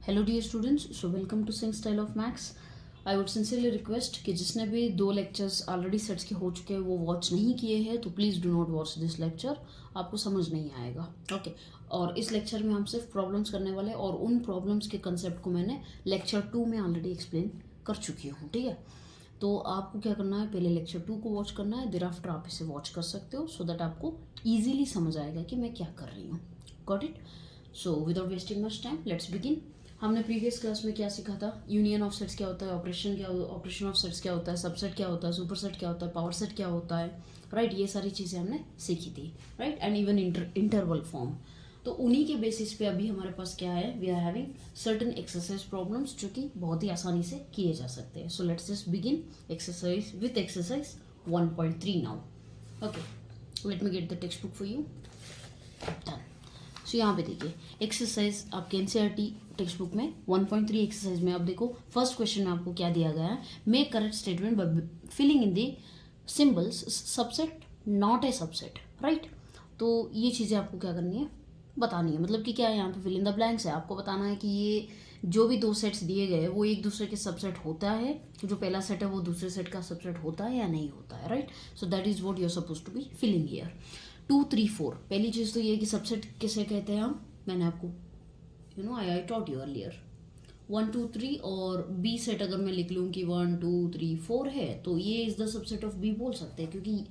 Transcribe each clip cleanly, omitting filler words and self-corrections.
Hello dear students, so welcome to sing style of maths. I would sincerely request कि जिसने भी 2 lectures already sets के हो चुके हैं वो वॉच नहीं किए हैं तो please do not watch this lecture, आपको समझ नहीं आएगा। ओके और इस लेक्चर में हम सिर्फ प्रॉब्लम्स करने वाले हैं और उन प्रॉब्लम्स के कंसेप्ट को मैंने लेक्चर 2 में ऑलरेडी एक्सप्लेन कर चुकी हूँ। ठीक है, तो आपको क्या करना है, पहले लेक्चर 2 को वॉच करना है, देर आफ्टर आप इसे वॉच कर सकते हो सो दैट आपको ईजिली समझ आएगा कि मैं क्या कर रही हूँ। Got it? So without wasting much time let's begin. हमने प्रीवियस क्लास में क्या सीखा था? यूनियन ऑफ सेट्स क्या होता है, ऑपरेशन ऑफ सेट्स क्या होता है, सबसेट क्या होता है, सुपरसेट क्या होता है, पावर सेट क्या होता है, राइट? ये सारी चीज़ें हमने सीखी थी, right? And even interval form. तो उन्हीं के बेसिस पे अभी हमारे पास क्या है, we are having certain exercise problems जो कि बहुत ही आसानी से किए जा सकते हैं। So let's just begin exercise with exercise 1.3 now. Okay, let me get the text book for you. Done. So यहाँ पे देखिए एक्सरसाइज आपके एनसीईआरटी टेक्स्ट बुक में 1.3 एक्सरसाइज में आप देखो फर्स्ट क्वेश्चन में आपको क्या दिया गया है, make correct statement by filling in the symbols subset not a subset, right? तो ये चीज़ें आपको क्या करनी है, बतानी है। मतलब कि क्या है, यहाँ पे फिल इन द ब्लैंक्स है, आपको बताना है कि ये जो भी 2 सेट्स दिए गए वो एक दूसरे के सबसेट होता है, जो पहला सेट है वो दूसरे सेट का सबसेट होता है या नहीं होता है, right? So that is what you are suppose to be filling here. 2, 3, 4 पहली चीज़ तो ये कि सबसेट किसे कहते हैं हम, मैंने आपको आई टॉट यू अर्लियर 1, 2, 3 और बी सेट अगर मैं लिख लूँ कि 1, 2, 3, 4 है तो ये is the subset of B बोल सकते हैं, क्योंकि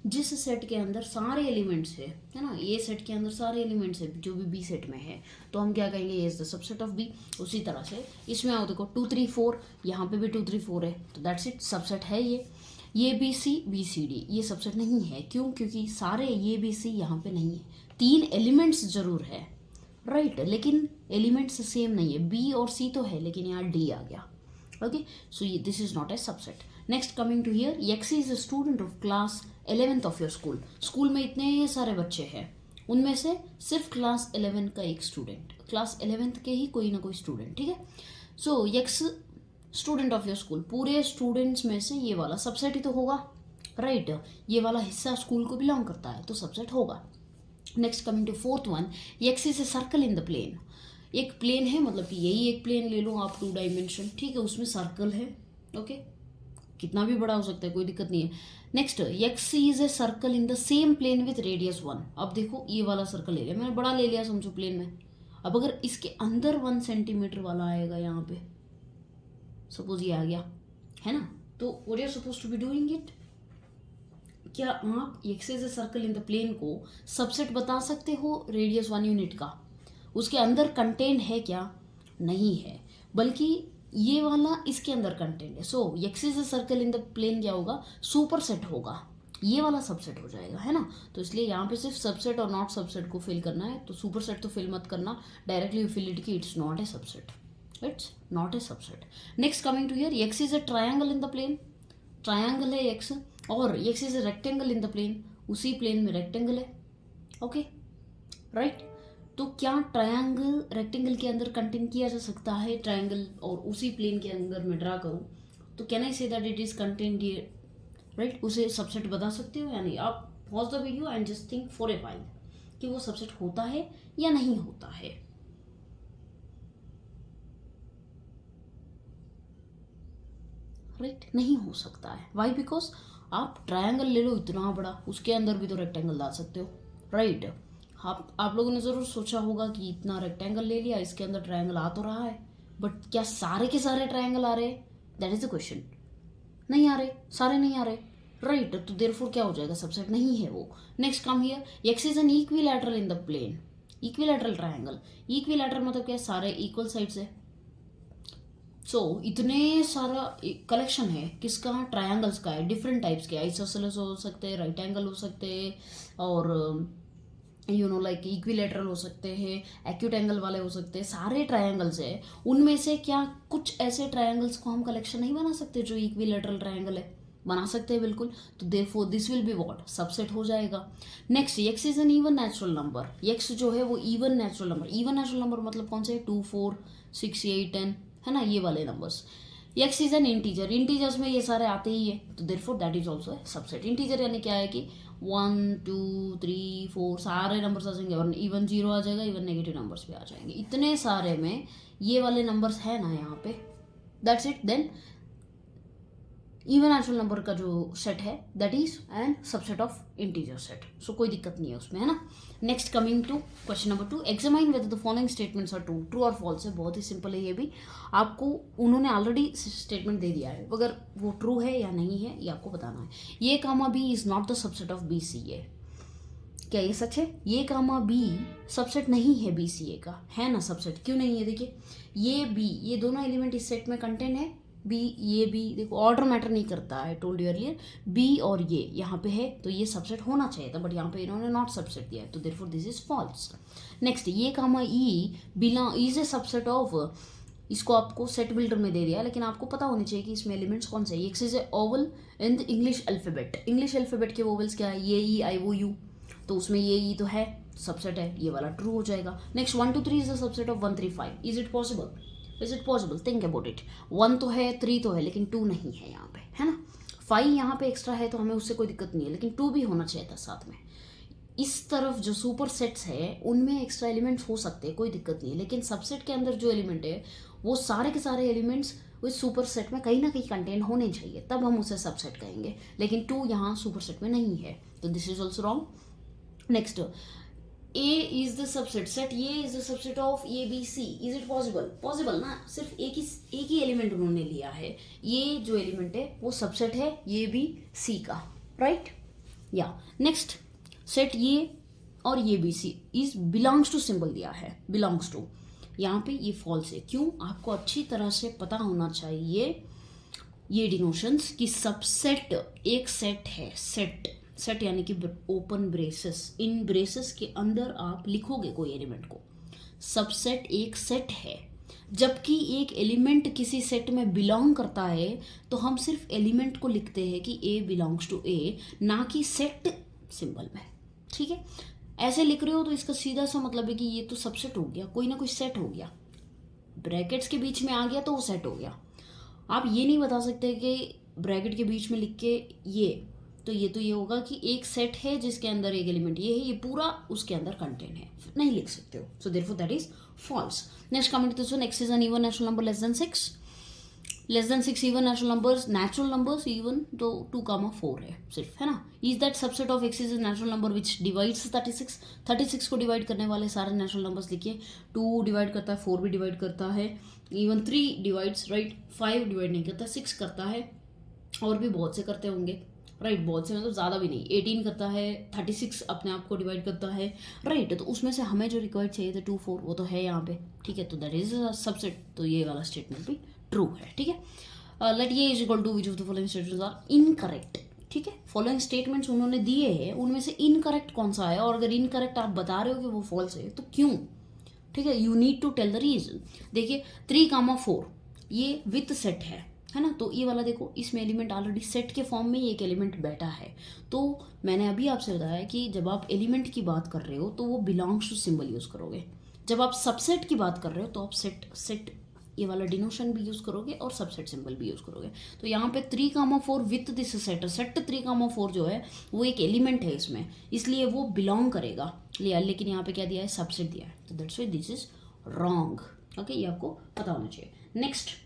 जिस सेट के अंदर सारे एलिमेंट्स है ना, ये सेट के अंदर सारे एलिमेंट्स है जो भी बी सेट में है, तो हम क्या कहेंगे, ये is the subset of B. उसी तरह से इसमें आओ देखो 2, 3, 4, यहाँ पे भी 2, 3, 4 है तो दैट्स इट, सबसेट है ये बी सी डी ये सबसेट नहीं है। क्यों? क्योंकि सारे ये बी सी यहाँ पे नहीं है, 3 एलिमेंट्स जरूर है, राइट? लेकिन एलिमेंट्स सेम नहीं है, बी और सी तो है लेकिन यहाँ डी आ गया। Okay, so this is not a subset. Next coming to here, X is a student of class 11th of your school. School में इतने सारे बच्चे हैं, उनमें से सिर्फ क्लास 11 का एक स्टूडेंट, क्लास 11th के ही कोई ना कोई स्टूडेंट, ठीक है? So X student of your school, पूरे स्टूडेंट्स में से ये वाला सबसेट ही तो होगा, राइट? ये वाला हिस्सा स्कूल को बिलोंग करता है तो सबसेट होगा। Next coming to fourth one, x is a circle in the plane. एक प्लेन है, मतलब कि यही एक प्लेन ले लो आप, 2 डायमेंशन, ठीक है? उसमें सर्कल है, ओके? कितना भी बड़ा हो सकता है, कोई दिक्कत नहीं है। Next, X is a circle in the same plane with radius 1। अब देखो ये वाला सर्कल ले लिया मैंने, बड़ा ले लिया समझो प्लेन में। अब अगर इसके अंदर 1 सेंटीमीटर वाला आएगा यहाँ पे, सपोज ये आ गया है ना, तो what you are suppose to be doing it, क्या आप X is a circle in the plane को सबसेट बता सकते हो रेडियस 1 यूनिट का? उसके अंदर कंटेंट है क्या? नहीं है, बल्कि ये वाला इसके अंदर कंटेंट है। So X is a circle in the plane क्या होगा, सुपर सेट होगा, ये वाला सबसेट हो जाएगा, है ना? तो इसलिए यहाँ पे सिर्फ सबसेट और नॉट सबसेट को फिल करना है, तो सुपर सेट तो फिल मत करना, डायरेक्टली फिल इट कि it's not a subset, it's not a subset. Next coming to here, X is a triangle in the plane, triangle है एक्स, और X is a rectangle in the plane, उसी plane में rectangle है, okay, right? तो क्या triangle rectangle के अंदर contain किया जा सकता है, ट्रायंगल और उसी प्लेन के अंदर मैं ड्रा करूं तो can I say that it is content here, right? उसे सबसेट बता सकते हो या नहीं? आप pause the video and just think for a while कि वो सबसेट होता है या नहीं होता है। राइट? नहीं हो सकता है। वाई? बिकॉज आप ट्रायंगल ले लो इतना बड़ा, उसके अंदर भी तो रेक्टेंगल डाल सकते हो, राइट? आप लोगों ने ज़रूर सोचा होगा कि इतना रेक्टेंगल ले लिया, इसके अंदर ट्रायंगल आ तो रहा है, बट क्या सारे के सारे ट्रायंगल आ रहे हैं? That is the question. नहीं आ रहे, सारे नहीं आ रहे, राइट? तो देयरफॉर क्या हो जाएगा, सबसेट नहीं है वो। Next come here, X is an equilateral in the plane, equilateral triangle, equilateral मतलब क्या, सारे इक्वल साइड्स है। सो इतने सारा कलेक्शन है किसका, ट्रायंगल्स का है, डिफरेंट टाइप्स के, आइसोसेलेस हो सकते हैं, राइट एंगल हो सकते हैं, और लाइक इक्विलेटरल हो सकते हैं, एक्यूट एंगल वाले हो सकते हैं, सारे ट्रायंगल्स है। उनमें से क्या कुछ ऐसे ट्रायंगल्स को हम कलेक्शन नहीं बना सकते जो इक्विलेटरल ट्रायंगल है? बना सकते हैं बिल्कुल। तो therefore this will be what, subset हो जाएगा। Next, X is an even natural number, x जो है वो even natural number, even natural number मतलब कौन से, 2, 4, 6, 8, 10, है ना, ये वाले numbers. X is N integer, integers में ये सारे आते ही है, तो therefore that is also a subset. Integer यानी क्या है कि 1 2 3 4 सारे नंबर्स आ जाएंगे, और इवन जीरो आ जाएगा, इवन नेगेटिव नंबर्स भी आ जाएंगे। इतने सारे में ये वाले नंबर्स है ना यहाँ पे, that's it. Then even natural number का जो सेट है that is an subset of integer set, so कोई दिक्कत नहीं है उसमें, है ना। Next coming to question number 2, examine whether the following statements are true. True और फॉल्स है, बहुत ही सिंपल है ये भी। आपको उन्होंने ऑलरेडी स्टेटमेंट दे दिया है, अगर वो ट्रू है या नहीं है ये आपको बताना है। ये comma B is not the subset of B C A, क्या ये सच है? ये कामा बी सबसेट नहीं है बी सी ए का, है ना सबसेट? क्यों नहीं है? देखिए ये बी, ये दोनों एलिमेंट इस सेट में कंटेन है। बी, ये बी, देखो ऑर्डर मैटर नहीं करता है, टोल्ड यू अर्लियर। बी और ये यहाँ पे है तो ये सबसेट होना चाहिए था, बट यहाँ पे इन्होंने नॉट सबसेट दिया है, तो therefore this is false. Next ये comma E belong is a subset of, इसको आपको सेट बिल्डर में दे दिया, लेकिन आपको पता होनी चाहिए कि इसमें एलिमेंट्स कौन से है। X is A oval in the English alphabet. English alphabet के वोवल्स क्या है? ये ई आई ओ यू, तो उसमें ये ई तो है, सबसेट है, ये वाला ट्रू हो जाएगा। Next 1 2 3 is the subset of 1 3 5। Is it possible? Is it possible? Think about it. 1 तो है, 3 तो है, लेकिन 2 नहीं है यहाँ पे, है ना। 5 यहाँ पे एक्स्ट्रा है तो हमें उससे कोई दिक्कत नहीं है, लेकिन 2 भी होना चाहिए था साथ में। इस तरफ जो सुपर सेट्स है उनमें एक्स्ट्रा एलिमेंट्स हो सकते हैं, कोई दिक्कत नहीं है, लेकिन सबसेट के अंदर जो एलिमेंट है वो सारे के सारे एलिमेंट्स उस सुपर सेट में कहीं ना कहीं कंटेन होने चाहिए, तब हम उसे सबसेट कहेंगे, लेकिन 2 यहाँ सुपर सेट में नहीं है, तो this is also wrong. Next A is the subset, set A is the subset of A B C. Is it possible? Possible ना, सिर्फ एक ही एलिमेंट उन्होंने लिया है, ये जो एलिमेंट है वो सबसेट है ये B C का, राइट? या नेक्स्ट सेट ये और ये B C is belongs to symbol दिया है, बिलोंग्स टू, यहाँ पे ये फॉल्स है। क्यों? आपको अच्छी तरह से पता होना चाहिए ये डिनोशंस कि सबसेट एक सेट है, सेट यानी कि ओपन ब्रेसेस, इन ब्रेसेस के अंदर आप लिखोगे कोई एलिमेंट को, सबसेट एक सेट है। जबकि एक एलिमेंट किसी सेट में बिलोंग करता है तो हम सिर्फ एलिमेंट को लिखते हैं कि ए बिलोंग्स टू ए, ना कि सेट सिंबल में, ठीक है। ऐसे लिख रहे हो तो इसका सीधा सा मतलब है कि ये तो सबसेट हो गया, कोई ना कोई सेट हो गया, ब्रैकेट्स के बीच में आ गया तो वो सेट हो गया। आप ये नहीं बता सकते कि ब्रैकेट के बीच में लिख के ये होगा कि एक सेट है जिसके अंदर एक एलिमेंट ये है, ये पूरा उसके अंदर कंटेन है, नहीं लिख सकते हो, so therefore that is false. Next comment this one, x is an even natural number less than 6 even natural numbers even तो 2, 4 है सिर्फ, है ना। Is that subset of x is a natural number which divides 36 को divide करने वाले सारे natural numbers लिखिए। 2 डिवाइड करता है, 4 भी डिवाइड करता है, इवन 3 डिवाइड्स, राइट। 5 डिवाइड नहीं करता, 6 करता है, और भी बहुत से करते होंगे, राइट। बहुत से मतलब ज़्यादा भी नहीं, 18 करता है, 36 अपने आप को डिवाइड करता है, राइट। तो उसमें से हमें जो रिक्वायर्ड चाहिए थे 2 4 वो तो है यहाँ पे, ठीक है, तो दैट इज सबसेट, तो ये वाला स्टेटमेंट भी ट्रू है, ठीक है। Let A is equal to which of the following statements are incorrect, ठीक है। फॉलोइंग स्टेटमेंट्स उन्होंने दिए हैं, उनमें से इनकरेक्ट कौन सा है, और अगर इनकरेक्ट आप बता रहे हो कि वो फॉल्स है तो क्यों, ठीक है। You need to tell the reason. देखिए 3, 4 ये विथ सेट है ना, तो ये वाला देखो इसमें एलिमेंट ऑलरेडी सेट के फॉर्म में ही एक एलिमेंट बैठा है, तो मैंने अभी आपसे बताया कि जब आप एलिमेंट की बात कर रहे हो तो वो बिलोंग्स टू सिंबल यूज़ करोगे, जब आप सबसेट की बात कर रहे हो तो आप सेट ये वाला डिनोशन भी यूज़ करोगे और सबसेट सिंबल भी यूज़ करोगे। तो यहाँ पे 3, 4 विथ दिस सेट 3, 4 जो है वो एक एलिमेंट है इसमें, इसलिए वो बिलोंग करेगा, लेकिन यहाँ पे क्या दिया है, सबसेट दिया है, तो that's why this is wrong, okay, ये आपको पता होना चाहिए। नेक्स्ट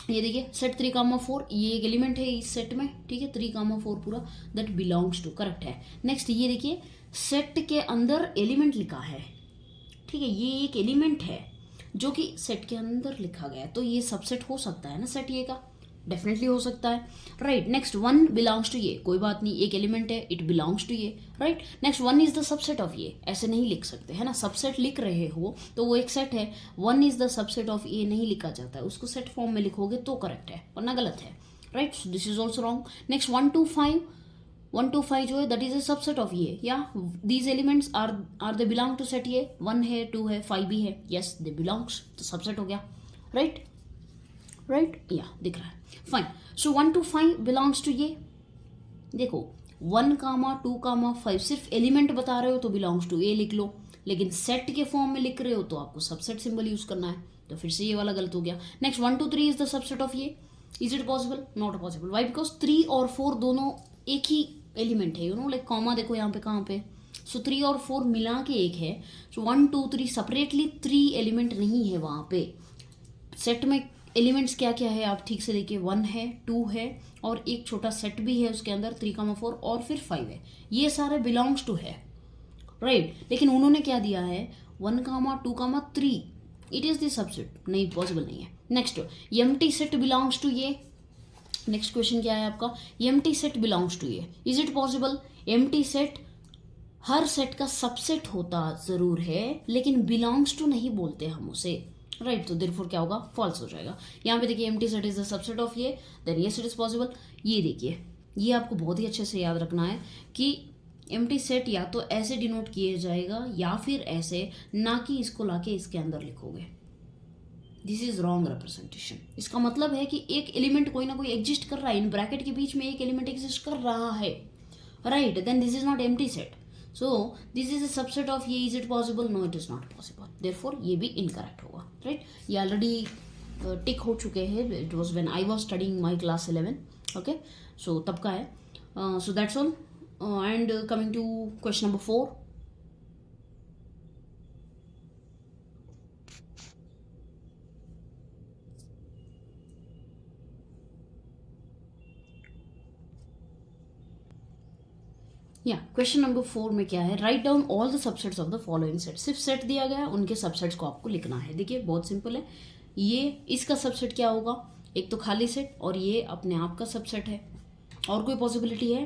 ये देखिए सेट 3, 4 ये एक एलिमेंट है इस सेट में, ठीक है, 3, 4 पूरा दैट बिलोंग्स टू, करेक्ट है। नेक्स्ट ये देखिए सेट के अंदर एलिमेंट लिखा है, ठीक है, ये एक एलिमेंट है जो कि सेट के अंदर लिखा गया है, तो ये सबसेट हो सकता है ना सेट ये का, डेफिनेटली हो सकता है, राइट। नेक्स्ट 1 बिलोंग्स टू ये, कोई बात नहीं, एक एलिमेंट है, इट बिलोंग्स टू ये, right. Next 1 is the subset of ये, ऐसे नहीं लिख सकते, है ना, सबसेट लिख रहे हो तो वो एक सेट है, 1 इज द सबसेट ऑफ ये नहीं लिखा जाता है, उसको सेट फॉर्म में लिखोगे तो करेक्ट है, वरना गलत है, right, this is also wrong. Next 1 2 5 जो है that is a subset of A, या these elements are they belong to set A, 1 है, 2 है, 5 भी है, यस दे बिलोंग्स, तो सबसेट हो गया, राइट, या दिख रहा है, फाइन। सो 1 2 5 बिलोंग्स टू ये, देखो 1, 2, 5 सिर्फ एलिमेंट बता रहे हो तो बिलोंग्स टू ए लिख लो, लेकिन सेट के फॉर्म में लिख रहे हो तो आपको सबसेट सिंबल यूज करना है, तो फिर से ये वाला गलत हो गया। Next 1 2 3 is the subset of ये, is it possible? Not possible. Why? Because 3 और 4 दोनों एक ही एलिमेंट है, लाइक कॉमा देखो यहाँ पे, कहाँ पे, सो 3 और 4 मिला के एक है. सो 1 2 3 सेपरेटली 3 एलिमेंट नहीं है वहाँ पे. सेट में एलिमेंट्स क्या क्या है आप ठीक से देखिए, 1 है, 2 है, और एक छोटा सेट भी है उसके अंदर 3, 4 और फिर 5 है. ये सारे बिलोंग्स टू है, राइट. लेकिन उन्होंने क्या दिया है, 1, 2, 3. It is the subset. नहीं, पॉसिबल नहीं है. Next, empty set belongs to A. Next question क्या है आपका, empty set belongs to A. Is it possible? Empty set हर सेट का सबसेट होता जरूर है, लेकिन बिलोंग्स टू नहीं बोलते हम उसे, राइट. तो देयरफॉर क्या होगा, फॉल्स हो जाएगा. यहाँ पे देखिए, empty set is the subset of ये, then yes it is possible. ये देखिए, ये आपको बहुत ही अच्छे से याद रखना है कि एम्प्टी सेट या तो ऐसे डिनोट किया जाएगा या फिर ऐसे, ना कि इसको लाके इसके अंदर लिखोगे. This is wrong representation. इसका मतलब है कि एक एलिमेंट कोई ना कोई एग्जिस्ट कर रहा है, इन ब्रैकेट के बीच में एक एलिमेंट एग्जिस्ट कर रहा है, right. Then this is not empty set. So this is a subset of ये. Is it possible? No, it is not possible. Therefore ये भी इनकरेक्ट होगा, राइट. ये ऑलरेडी टिक हो चुके हैं. It was when I was studying my class 11. Okay, so तब का है. So that's all. And coming to question number 4. या क्वेश्चन नंबर 4 में क्या है, write down all the subsets of the following set. सिर्फ सेट दिया गया है, उनके सबसेट्स को आपको लिखना है. देखिए बहुत सिंपल है. ये इसका सबसेट क्या होगा, एक तो खाली सेट, और ये अपने आप का सबसेट है. और कोई पॉसिबिलिटी है?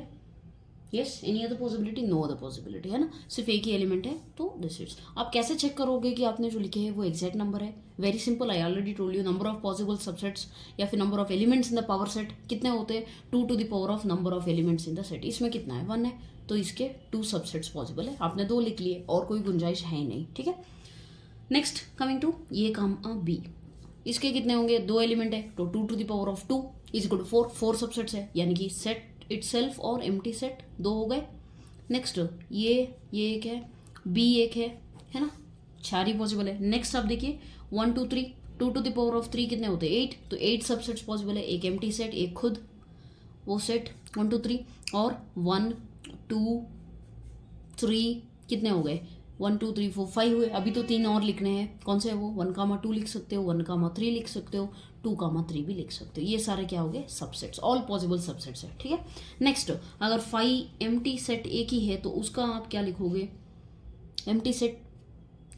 Yes, any other possibility? No other possibility, है ना. सिर्फ एक ही एलिमेंट है, तो दिस इज. आप कैसे चेक करोगे कि आपने जो लिखे हैं वो एग्जैक्ट नंबर है? Very simple. I already told you, number of possible subsets या फिर number of elements in the power set कितने होते हैं, 2 to the power of number of elements in the set. इसमें कितना है, 1 है, तो इसके 2 सबसेट्स पॉसिबल है. आपने 2 लिख लिए, और कोई गुंजाइश है ही नहीं, ठीक है. नेक्स्ट, कमिंग टू ये काम बी. इसके कितने होंगे, 2 एलिमेंट है, तो 2 to the power of 2 is equal to 4 subsets है, यानी कि सेट इटसेल्फ और एम्प्टी सेट 2 हो गए. नेक्स्ट, ये एक है, बी एक है ना, 4 ही पॉसिबल है. नेक्स्ट आप देखिए, 1 2 3, 2 to the पावर ऑफ 3 कितने होते हैं, 8, तो 8 सबसेट्स पॉसिबल है. एक एम्प्टी सेट, एक खुद वो सेट 1 2 3, और 1 2 3 कितने हो गए, 1 2 3 4 5 हुए. अभी तो 3 और लिखने हैं. कौन से है वो, 1 2 लिख सकते हो, 1 3 लिख सकते हो, 2 3 भी लिख सकते हो. ये सारे क्या हो गए, सबसेट्स, ऑल पॉसिबल सबसेट्स है, ठीक है. नेक्स्ट, अगर 5 एम्प्टी सेट एक ही है तो उसका आप क्या लिखोगे, एम्प्टी सेट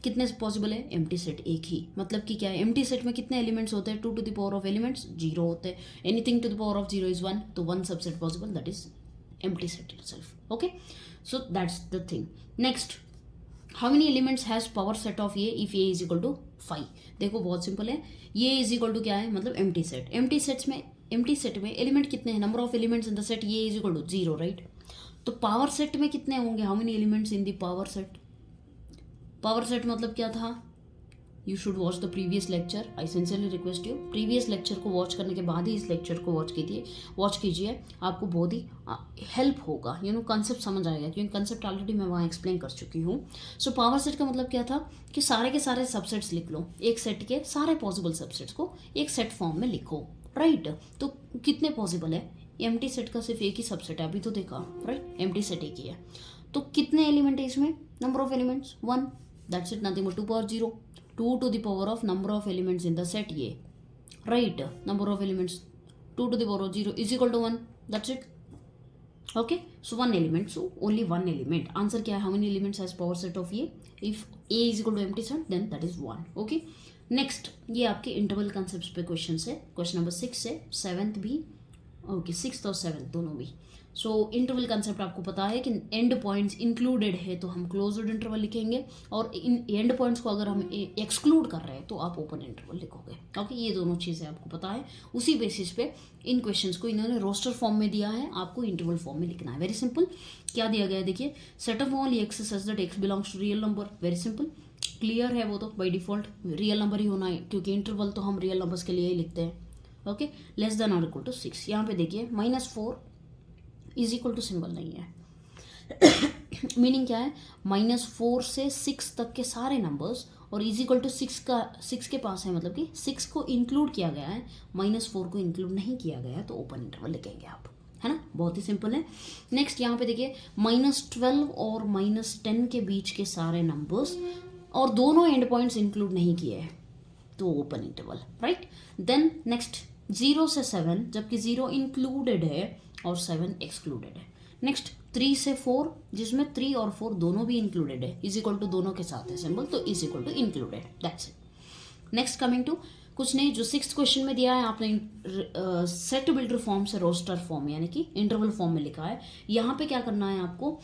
कितने पॉसिबल है, एम्प्टी सेट एक ही. मतलब कि क्या है, एम्प्टी सेट में कितने एलिमेंट्स होते हैं, 2 to the power of elements 0 होते हैं. Anything to the power of 0 is 1, तो 1 subset possible, that is empty set itself. Okay, so that's the thing. Next, how many elements has power set of A if A is equal to 5. देखो बहुत simple है. A is equal to क्या है, मतलब empty set. Empty set में element कितने हैं, number of elements in the set, ये इज इक्वल टू 0, राइट. तो पावर सेट में कितने होंगे, how many elements in the power set. Power set मतलब क्या था, you should watch the previous lecture. I sincerely request you, previous lecture को watch करने के बाद ही इस लेक्चर को वॉच कीजिए. आपको बहुत ही हेल्प होगा, कंसेप्ट समझ आएगा, क्योंकि कंसेप्ट ऑलरेडी मैं वहाँ एक्सप्लेन कर चुकी हूँ. सो पावर सेट का मतलब क्या था कि सारे के सारे सबसेट्स लिख लो, एक सेट के सारे पॉसिबल सबसेट्स को एक सेट फॉर्म में लिखो, राइट. तो कितने पॉसिबल है, एम्प्टी सेट का सिर्फ एक ही सबसेट है, अभी तो देखा, राइट. एम्प्टी सेट एक ही है, तो कितने एलिमेंट है इसमें, number of elements 1, that's it, nothing but 2 power 0. 2 to the power of number of elements in the set ये, right. Number of elements 2 to the power of 0 is equal to 1, that's it. Okay, so 1 element, so only 1 element. Answer क्या है, how many elements has power set of ये, if A is equal to empty set then that is 1. Okay, next, ये आपके interval concept पे question है. Question number 6 है, 7th भी, okay 6th और 7th दोनों भी. सो इंटरवल कंसेप्ट आपको पता है कि एंड पॉइंट्स इंक्लूडेड है तो हम क्लोज्ड इंटरवल लिखेंगे, और इन एंड पॉइंट्स को अगर हम एक्सक्लूड कर रहे हैं तो आप ओपन इंटरवल लिखोगे. ओके, ये दोनों चीज़ें आपको पता है. उसी बेसिस पे इन क्वेश्चंस को इन्होंने रोस्टर फॉर्म में दिया है, आपको इंटरवल फॉर्म में लिखना है. Very simple. क्या दिया गया है देखिए, set of all x such that x belongs to real number. Very simple, clear है, वो तो बाई डिफॉल्ट रियल नंबर ही होना है, क्योंकि इंटरवल तो हम रियल नंबर्स के लिए ही लिखते हैं. ओके, लेस देन और इक्वल टू 6. यहाँ पे देखिए -4 इज इक्वल टू सिंबल नहीं है. मीनिंग क्या है, -4 से 6 तक के सारे नंबर्स और इज इक्वल टू 6 के पास है, मतलब कि 6 को इंक्लूड किया गया है, -4 को इंक्लूड नहीं किया गया है, तो ओपन इंटरवल लिखेंगे आप, है ना, बहुत ही सिंपल है। नेक्स्ट यहाँ पे देखिए -12 और -10 के बीच के सारे नंबर्स और दोनों एंड पॉइंट्स इंक्लूड नहीं किए हैं, तो open interval, right. Then next 0 से 7, जबकि 0 इंक्लूडेड है और 7 एक्सक्लूडेड है। नेक्स्ट 3 से 4, जिसमें 3 और 4 दोनों भी इंक्लूडेड है, इज इक्वल टू दोनों के साथ है सिंबल, तो is equal to included, that's it. Next coming to कुछ नहीं, जो 6th क्वेश्चन में दिया है आपने सेट बिल्डर फॉर्म से रोस्टर फॉर्म यानी कि इंटरवल फॉर्म में लिखा है। यहाँ पे क्या करना है आपको,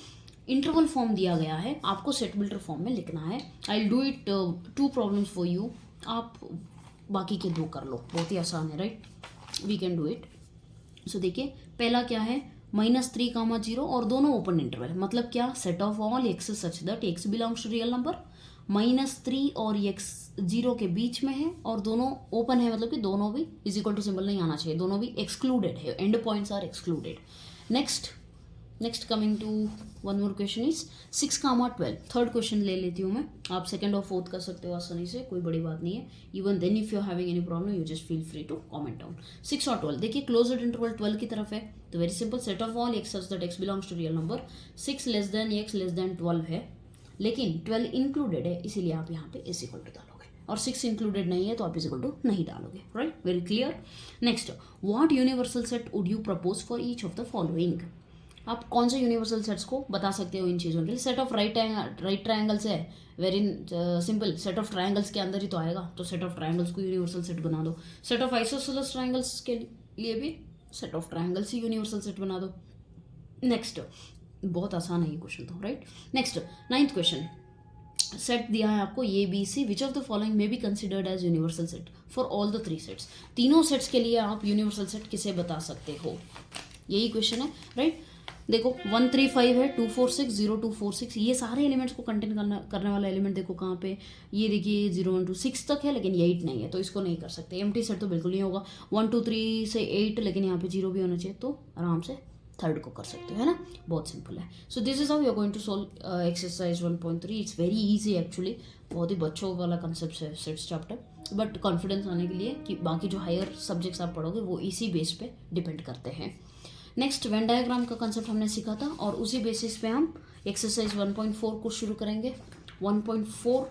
इंटरवल फॉर्म दिया गया है, आपको सेट बिल्डर फॉर्म में लिखना है। I do it 2 problems for you, आप बाकी के 2 कर लो, बहुत ही आसान है, right, we can do it. So देखिए पहला क्या है, -3, 0 और दोनों ओपन इंटरवल, मतलब क्या, set of all x such that x belongs to real number, -3 और x 0 के बीच में है और दोनों ओपन है, मतलब कि दोनों भी इज इक्वल टू सिंबल नहीं आना चाहिए, दोनों भी एक्सक्लूडेड है, end points are excluded. Next coming to one more question is 6, 12, third question ले लेती हूँ मैं, आप सेकंड और फोर्थ कर सकते हो आसानी से, कोई बड़ी बात नहीं है। Even then if you are having any problem you just feel free to comment down. 6 और 12 देखिए क्लोज्ड इंटरवल 12 की तरफ है, तो very simple, set of all x such that x belongs to real number, 6 less than x less than 12 है, लेकिन 12 included है, इसीलिए आप यहाँ पे इज इक्वल टू डालोगे, और 6 इंक्लूडेड नहीं है तो आप इज इक्वल टू नहीं डालोगे, right, very clear. Next, what universal set would you propose for each of the following, आप कौन से यूनिवर्सल सेट्स को बता सकते हो इन चीज़ों के लिए। सेट ऑफ राइट ट्रायंगल्स है, very simple, set of triangles के अंदर ही तो आएगा, तो सेट ऑफ ट्रायंगल्स को यूनिवर्सल सेट बना दो। सेट ऑफ आइसोसेलेस ट्रायंगल्स के लिए भी set of triangles he universal set बना दो। नेक्स्ट, बहुत आसान है ये क्वेश्चन तो, right. Next 9th question, set दिया है आपको A B C, which of the following may be considered as universal set for all the 3 sets, तीनों सेट्स के लिए आप यूनिवर्सल सेट किसे बता सकते हो, यही क्वेश्चन है, राइट। देखो 1 3 5 है, 2 4 6 0 2 4 6, ये सारे एलिमेंट्स को कंटेन करने वाला एलिमेंट देखो कहाँ पे, ये देखिए 0 1 2 6 तक है, लेकिन 8 नहीं है, तो इसको नहीं कर सकते। एम्प्टी सेट तो बिल्कुल नहीं होगा, 1 2 3 से 8, लेकिन यहाँ पे 0 भी होना चाहिए, तो आराम से थर्ड को कर सकते हो, है ना, बहुत सिंपल है। So this is how you are going to solve exercise 1.3। It's very easy actually, बहुत ही बच्चों वाला कंसेप्ट है सेट्स चैप्टर, बट कॉन्फिडेंस आने के लिए कि बाकी जो हायर सब्जेक्ट्स आप पढ़ोगे वो इसी बेस पे डिपेंड करते हैं। नेक्स्ट वेन डायग्राम का कंसेप्ट हमने सीखा था, और उसी बेसिस पे हम एक्सरसाइज 1.4 को शुरू करेंगे। 1.4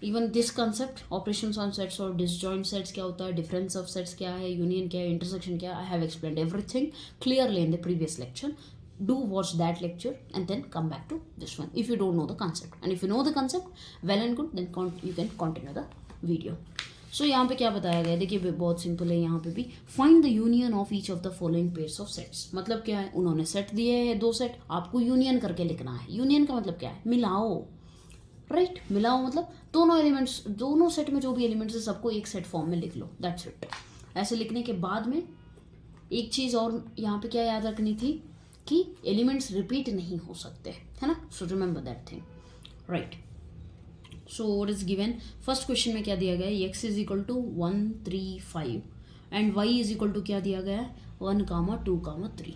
even this concept, operations on sets और डिसजॉइंट सेट्स क्या होता है, डिफरेंस ऑफ सेट्स क्या है, यूनियन क्या है, इंटरसेक्शन क्या है, I have explained everything clearly in the previous lecture. Do watch that lecture and then come back to this one if you don't know the concept, and if you know the concept well and good, then you can continue the video. So यहाँ पे क्या बताया गया है, देखिए बहुत simple है, यहाँ पे भी find the union of each of the following pairs of sets, मतलब क्या है, उन्होंने सेट दिए हैं 2 सेट, आपको यूनियन करके लिखना है। यूनियन का मतलब क्या है, मिलाओ, राइट, मिलाओ मतलब दोनों एलिमेंट्स, दोनों सेट में जो भी एलिमेंट्स है सबको एक सेट फॉर्म में लिख लो, दैट्स इट। ऐसे लिखने के बाद में एक चीज़ और यहाँ पे क्या याद रखनी थी कि एलिमेंट्स रिपीट नहीं हो सकते, है ना, so remember that thing, right. So what is given, first question में क्या दिया गया है, x is equal to 1 3 5 and y is equal to क्या दिया गया है, 1 2 3।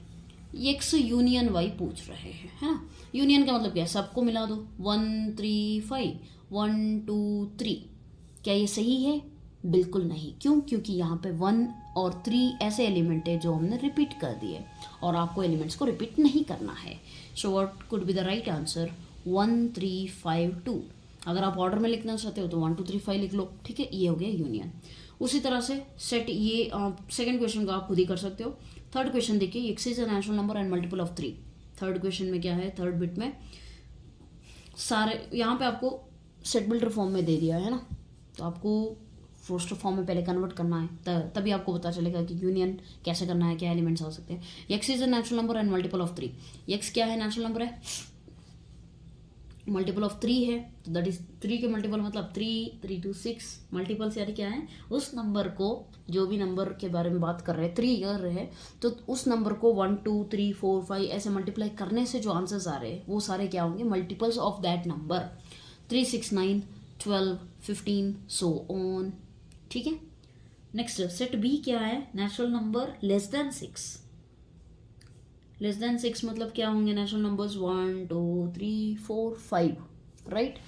x यूनियन y पूछ रहे हैं, है ना। यूनियन का मतलब क्या है, सबको मिला दो, 1 3 5 1 2 3। क्या ये सही है, बिल्कुल नहीं, क्यों, क्योंकि यहाँ पे 1 और 3 ऐसे एलिमेंट है जो हमने रिपीट कर दिए और आपको एलिमेंट्स को रिपीट नहीं करना है। So what could be the right answer, 1 3 5 2। अगर आप ऑर्डर में लिखना चाहते हो तो 1 2 3 5 लिख लो, ठीक है, ये हो गया यूनियन। उसी तरह से सेट, ये सेकंड क्वेश्चन को आप खुद ही कर सकते हो। थर्ड क्वेश्चन देखिए, x is a natural number and multiple of 3। Third question में क्या है, थर्ड बिट में सारे यहाँ पे आपको सेट बिल्डर फॉर्म में दे दिया है ना, तो आपको रोस्टर फॉर्म में पहले कन्वर्ट करना है, तभी आपको पता चलेगा कि यूनियन कैसे करना है, क्या एलिमेंट्स आ सकते हैं। X is a natural number and multiple of 3। X क्या है, नेचुरल नंबर है, मल्टीपल ऑफ 3 है, तो दैट इज 3 के मल्टीपल मतलब 3 3 2 6। मल्टीपल्स यानी क्या है, उस नंबर को, जो भी नंबर के बारे में बात कर रहे हैं 3 कर रहे हैं, तो उस नंबर को 1 2 3 4 5 ऐसे मल्टीप्लाई करने से जो आंसर्स आ रहे हैं वो सारे क्या होंगे, multiples of that number, 3 6 9 12 15 so on, ठीक है। नेक्स्ट सेट बी क्या है, natural number less than 6। Less than 6 मतलब क्या होंगे, नेचुरल नंबर्स 1 2 3 4 5, राइट,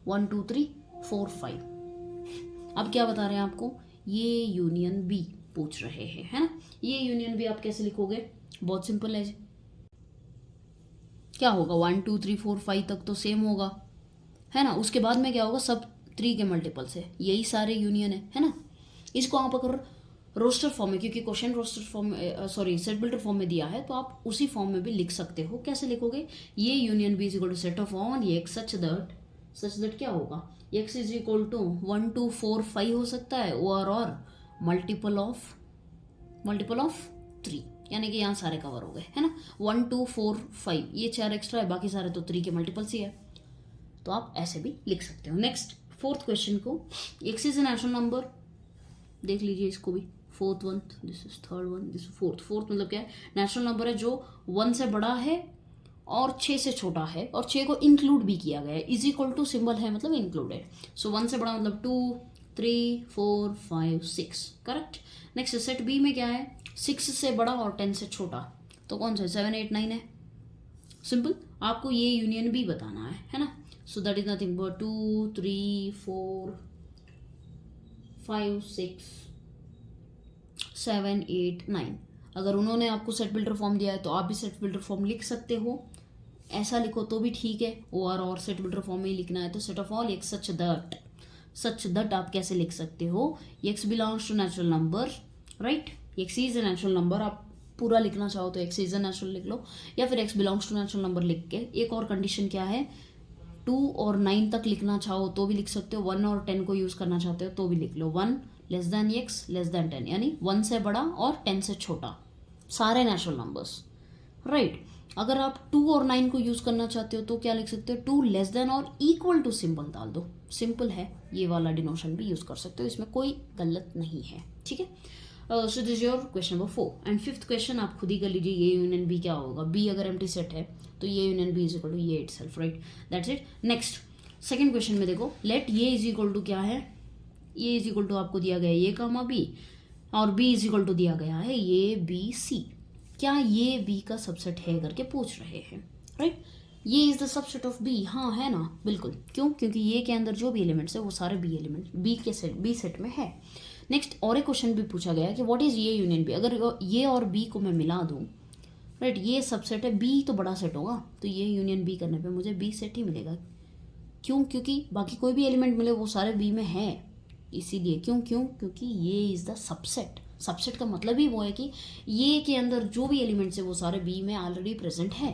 1 2 3 4 5। अब क्या बता रहे हैं आपको, ये यूनियन बी पूछ रहे हैं, है ना। ये यूनियन बी आप कैसे लिखोगे, बहुत सिंपल है जी। क्या होगा, 1 2 3 4 5 तक तो सेम होगा, है ना। उसके बाद में क्या होगा, सब 3 के मल्टीपल्स है, यही सारे यूनियन है ना। इसको आप अगर रोस्टर फॉर्म में, क्योंकि क्वेश्चन रोस्टर फॉर्म में सॉरी सेट बिल्डर फॉर्म में दिया है, तो आप उसी फॉर्म में भी लिख सकते हो। कैसे लिखोगे, A union B is equal to set of all x such that क्या होगा, एक्स इज इक्वल टू 1 2 4 5 हो सकता है, और मल्टीपल ऑफ 3, यानी कि यहाँ सारे कवर हो गए, है ना। 1 2 4 5 ये 4 एक्स्ट्रा है, बाकी सारे तो 3 के मल्टीपल्स ही है, तो आप ऐसे भी लिख सकते हो। नेक्स्ट 4th क्वेश्चन को, x is a natural number, देख लीजिए इसको भी, 4th one, this is 3rd one, this 4th मतलब क्या है, नेचुरल नंबर है जो 1 से बड़ा है और 6 से छोटा है, और 6 को इंक्लूड भी किया गया है, इज इक्वल टू सिंबल है मतलब इंक्लूडेड। सो 1 से बड़ा मतलब 2 3 4 5 6, करेक्ट। नेक्स्ट सेट बी में क्या है, 6 से बड़ा और 10 से छोटा, तो कौन सा 7 8 9 है, सिंपल। आपको ये यूनियन बी बताना है ना। सो दैट इज नथिंग बट 2 3 4 5 6 7 8 9। अगर उन्होंने आपको सेट बिल्डर फॉर्म दिया है तो आप भी सेट बिल्डर फॉर्म लिख सकते हो, ऐसा लिखो तो भी ठीक है, और सेट बिल्डर फॉर्म में ही लिखना है तो set of all x such that आप कैसे लिख सकते हो, x belongs to natural number, right. X is a natural number, आप पूरा लिखना चाहो तो एक्स इज ए नेचुरल लिख लो, या फिर x belongs to natural number लिख के एक और कंडीशन क्या है, 2 और 9 तक लिखना चाहो तो भी लिख सकते हो, 1 और 10 को यूज़ करना चाहते हो तो भी लिख लो, 1 less than x less than 10, यानी 1 से बड़ा और 10 से छोटा, सारे नेचुरल नंबर्स, राइट। अगर आप 2 और 9 को यूज़ करना चाहते हो तो क्या लिख सकते हो, 2 लेस देन और इक्वल टू सिंबल डाल दो, सिंपल है, ये वाला डिनोशन भी यूज़ कर सकते हो, इसमें कोई गलत नहीं है, ठीक है। So this your question number 4 and 5th question आप खुद ही कर लीजिए, ये यूनियन बी क्या होगा, बी अगर एम्प्टी सेट है तो ये union B is equal to ये itself, right, that's it. Next 2nd question में देखो, late A is equal to क्या है, ये इज इक्वल टू आपको दिया गया है ये कामा बी, और बी इज इक्वल टू दिया गया है ये बी सी, क्या ये बी का सबसेट है करके पूछ रहे हैं, right. A is the subset of B, हाँ है ना, बिल्कुल। क्यों, क्योंकि ये के अंदर जो भी एलिमेंट्स है वो सारे बी एलिमेंट बी सेट में है। नेक्स्ट और एक क्वेश्चन भी पूछा गया है कि व्हाट इज ये यूनियन बी, अगर ये और बी को मैं मिला दूं, राइट, ये सबसेट है, बी तो बड़ा सेट होगा, तो ये यूनियन बी करने पे मुझे बी सेट ही मिलेगा। क्यों, क्योंकि बाकी कोई भी एलिमेंट मिले वो सारे बी में है, इसीलिए। क्योंकि ये इज द सबसेट का मतलब ही वो है कि ये के अंदर जो भी एलिमेंट्स है वो सारे बी में ऑलरेडी प्रेजेंट है,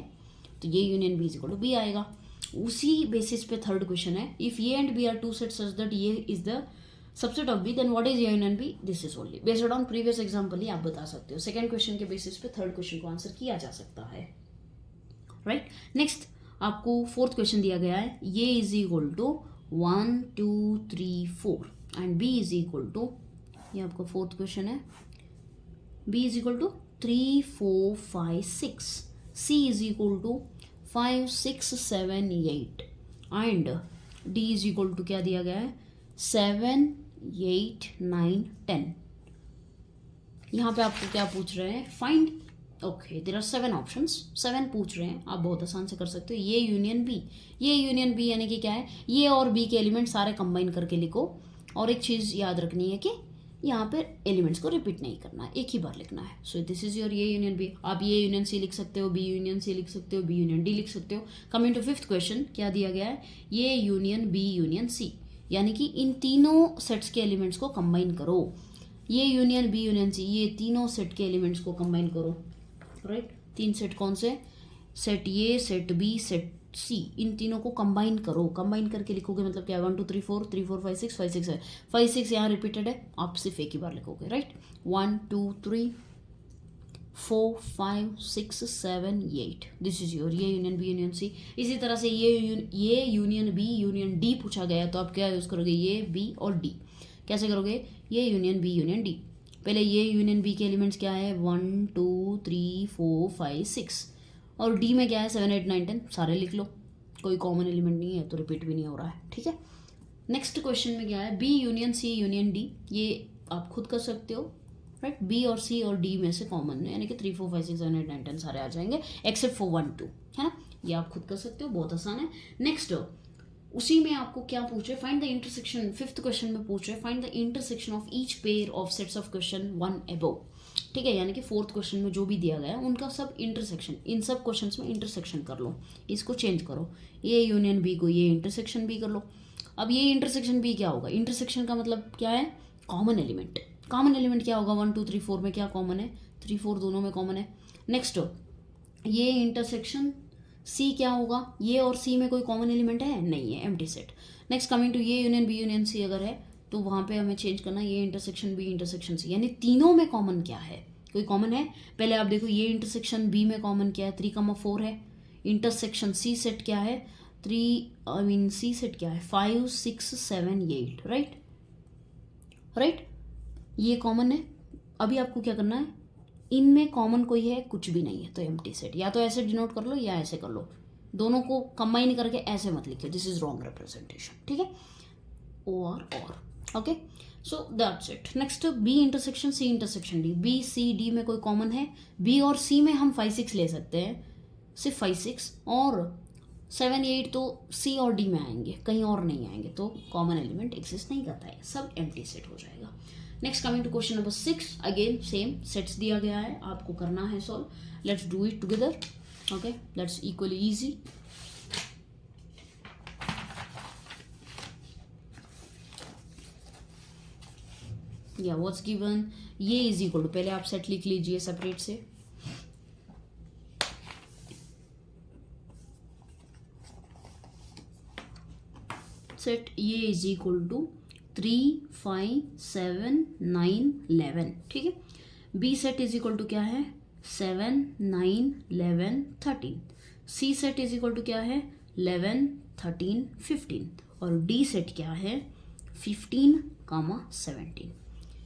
तो ये union B is equal to B आएगा। उसी बेसिस पे 3rd क्वेश्चन है, if A and B are two set such that ये is the subset of B, then what is A union B, this is only based on previous example ही आप बता सकते हो। 2nd क्वेश्चन के basis पे 3rd question को answer किया जा सकता है, राइट। नेक्स्ट आपको 4th क्वेश्चन दिया गया है, A is equal to 1 2 3 4 and B is equal to, ये आपका 4th क्वेश्चन है, b is equal to 3 4 5 6, c is equal to 5 6 7 8 and d is equal to क्या दिया गया है 7 8 9 10। यहाँ पे आपको क्या पूछ रहे हैं, find, okay there are 7 options, 7 पूछ रहे हैं, आप बहुत आसान से कर सकते हो। ये यूनियन बी यानी कि क्या है, ये और बी के एलिमेंट सारे कंबाइन करके लिखो, और एक चीज़ याद रखनी है कि यहाँ पे एलिमेंट्स को रिपीट नहीं करना है, एक ही बार लिखना है। सो दिस इज योर ये यूनियन बी, आप ये यूनियन सी लिख सकते हो, बी यूनियन सी लिख सकते हो, बी यूनियन डी लिख सकते हो। कमिंग टू 5th क्वेश्चन, क्या दिया गया है, ये यूनियन बी यूनियन सी, यानी कि इन तीनों सेट्स के एलिमेंट्स को कंबाइन करो, ये यूनियन बी यूनियन सी, ये तीनों सेट के एलिमेंट्स को कंबाइन करो, राइट। 3 सेट कौन से, set A, set B, set C, इन तीनों को कंबाइन करो, कंबाइन करके लिखोगे मतलब क्या, 1 2 3 4 3 4 5 6 5 6 है, 5 6 यहाँ रिपीटेड है, आप सिर्फ एक ही बार लिखोगे, राइट। 1 2 3 4 5 6 7 8, दिस इज योर ये यूनियन बी यूनियन सी। इसी तरह से ये यूनियन बी यूनियन डी पूछा गया है, तो आप क्या यूज़ करोगे, ये बी और डी, कैसे करोगे, ये यूनियन बी यूनियन डी, पहले ये यूनियन बी के एलिमेंट्स क्या है, 1 2 3 4 5 6, और डी में क्या है 7 8 9 10, सारे लिख लो, कोई कॉमन एलिमेंट नहीं है तो रिपीट भी नहीं हो रहा है, ठीक है। नेक्स्ट क्वेश्चन में क्या है, B union C union D, ये आप खुद कर सकते हो, राइट। बी और सी और डी में से कॉमन है, यानी कि 3 4 5 6 7 8 9 10 सारे आ जाएंगे एक्सेप्ट फॉर 1 2, है ना, ये आप खुद कर सकते हो, बहुत आसान है। नेक्स्ट उसी में आपको क्या पूछ रहे, find the intersection, 5th question में पूछ रहे find the intersection of each pair of sets of question 1 above. ठीक है, यानी कि 4th क्वेश्चन में जो भी दिया गया है उनका सब इंटरसेक्शन, इन सब क्वेश्चंस में इंटरसेक्शन कर लो, इसको चेंज करो, ए यूनियन बी को ये इंटरसेक्शन बी कर लो। अब ये इंटरसेक्शन बी क्या होगा, इंटरसेक्शन का मतलब क्या है, कॉमन एलिमेंट। कॉमन एलिमेंट क्या होगा, 1 2 3 4 में क्या कॉमन है, 3 4 दोनों में कॉमन है। नेक्स्ट ये इंटरसेक्शन सी क्या होगा, ये और सी में कोई कॉमन एलिमेंट है, नहीं है, empty set. Next coming to A union B union C अगर है तो वहाँ पे हमें चेंज करना, ये इंटरसेक्शन बी इंटरसेक्शन सी, यानी तीनों में कॉमन क्या है, कोई कॉमन है। पहले आप देखो ये इंटरसेक्शन बी में कॉमन क्या है, 3, 4 है। इंटरसेक्शन सी सेट क्या है, सी सेट क्या है, 5 6 7 8, राइट, ये कॉमन है। अभी आपको क्या करना है, इनमें कॉमन कोई है, कुछ भी नहीं है, तो एम्प्टी सेट। या तो ऐसे डिनोट कर लो या ऐसे कर लो, दोनों को कंबाइन करके ऐसे मत लिखिए, दिस इज रॉन्ग रिप्रेजेंटेशन। ठीक है, और okay, so that's it. Next B intersection C intersection D, B C D में कोई कॉमन है, बी और सी में हम 5 6 ले सकते हैं, सिर्फ 5 6, और 7 8 तो सी और डी में आएंगे, कहीं और नहीं आएंगे, तो कॉमन एलिमेंट एग्जिस्ट नहीं करता है, सब एम्प्टी सेट हो जाएगा। Next coming to question number 6, again same sets दिया गया है, आपको करना है solve, let's do it together. Okay, that's equally easy. या what's given, A is equal to, पहले आप सेट लिख लीजिए सेपरेट से, सेट ये इज इक्वल टू 3 5 7 9 11। ठीक है, B set is equal to क्या है, 7 9 11 13। C set is equal to क्या है, 11 13 15, और डी सेट क्या है, 15 17।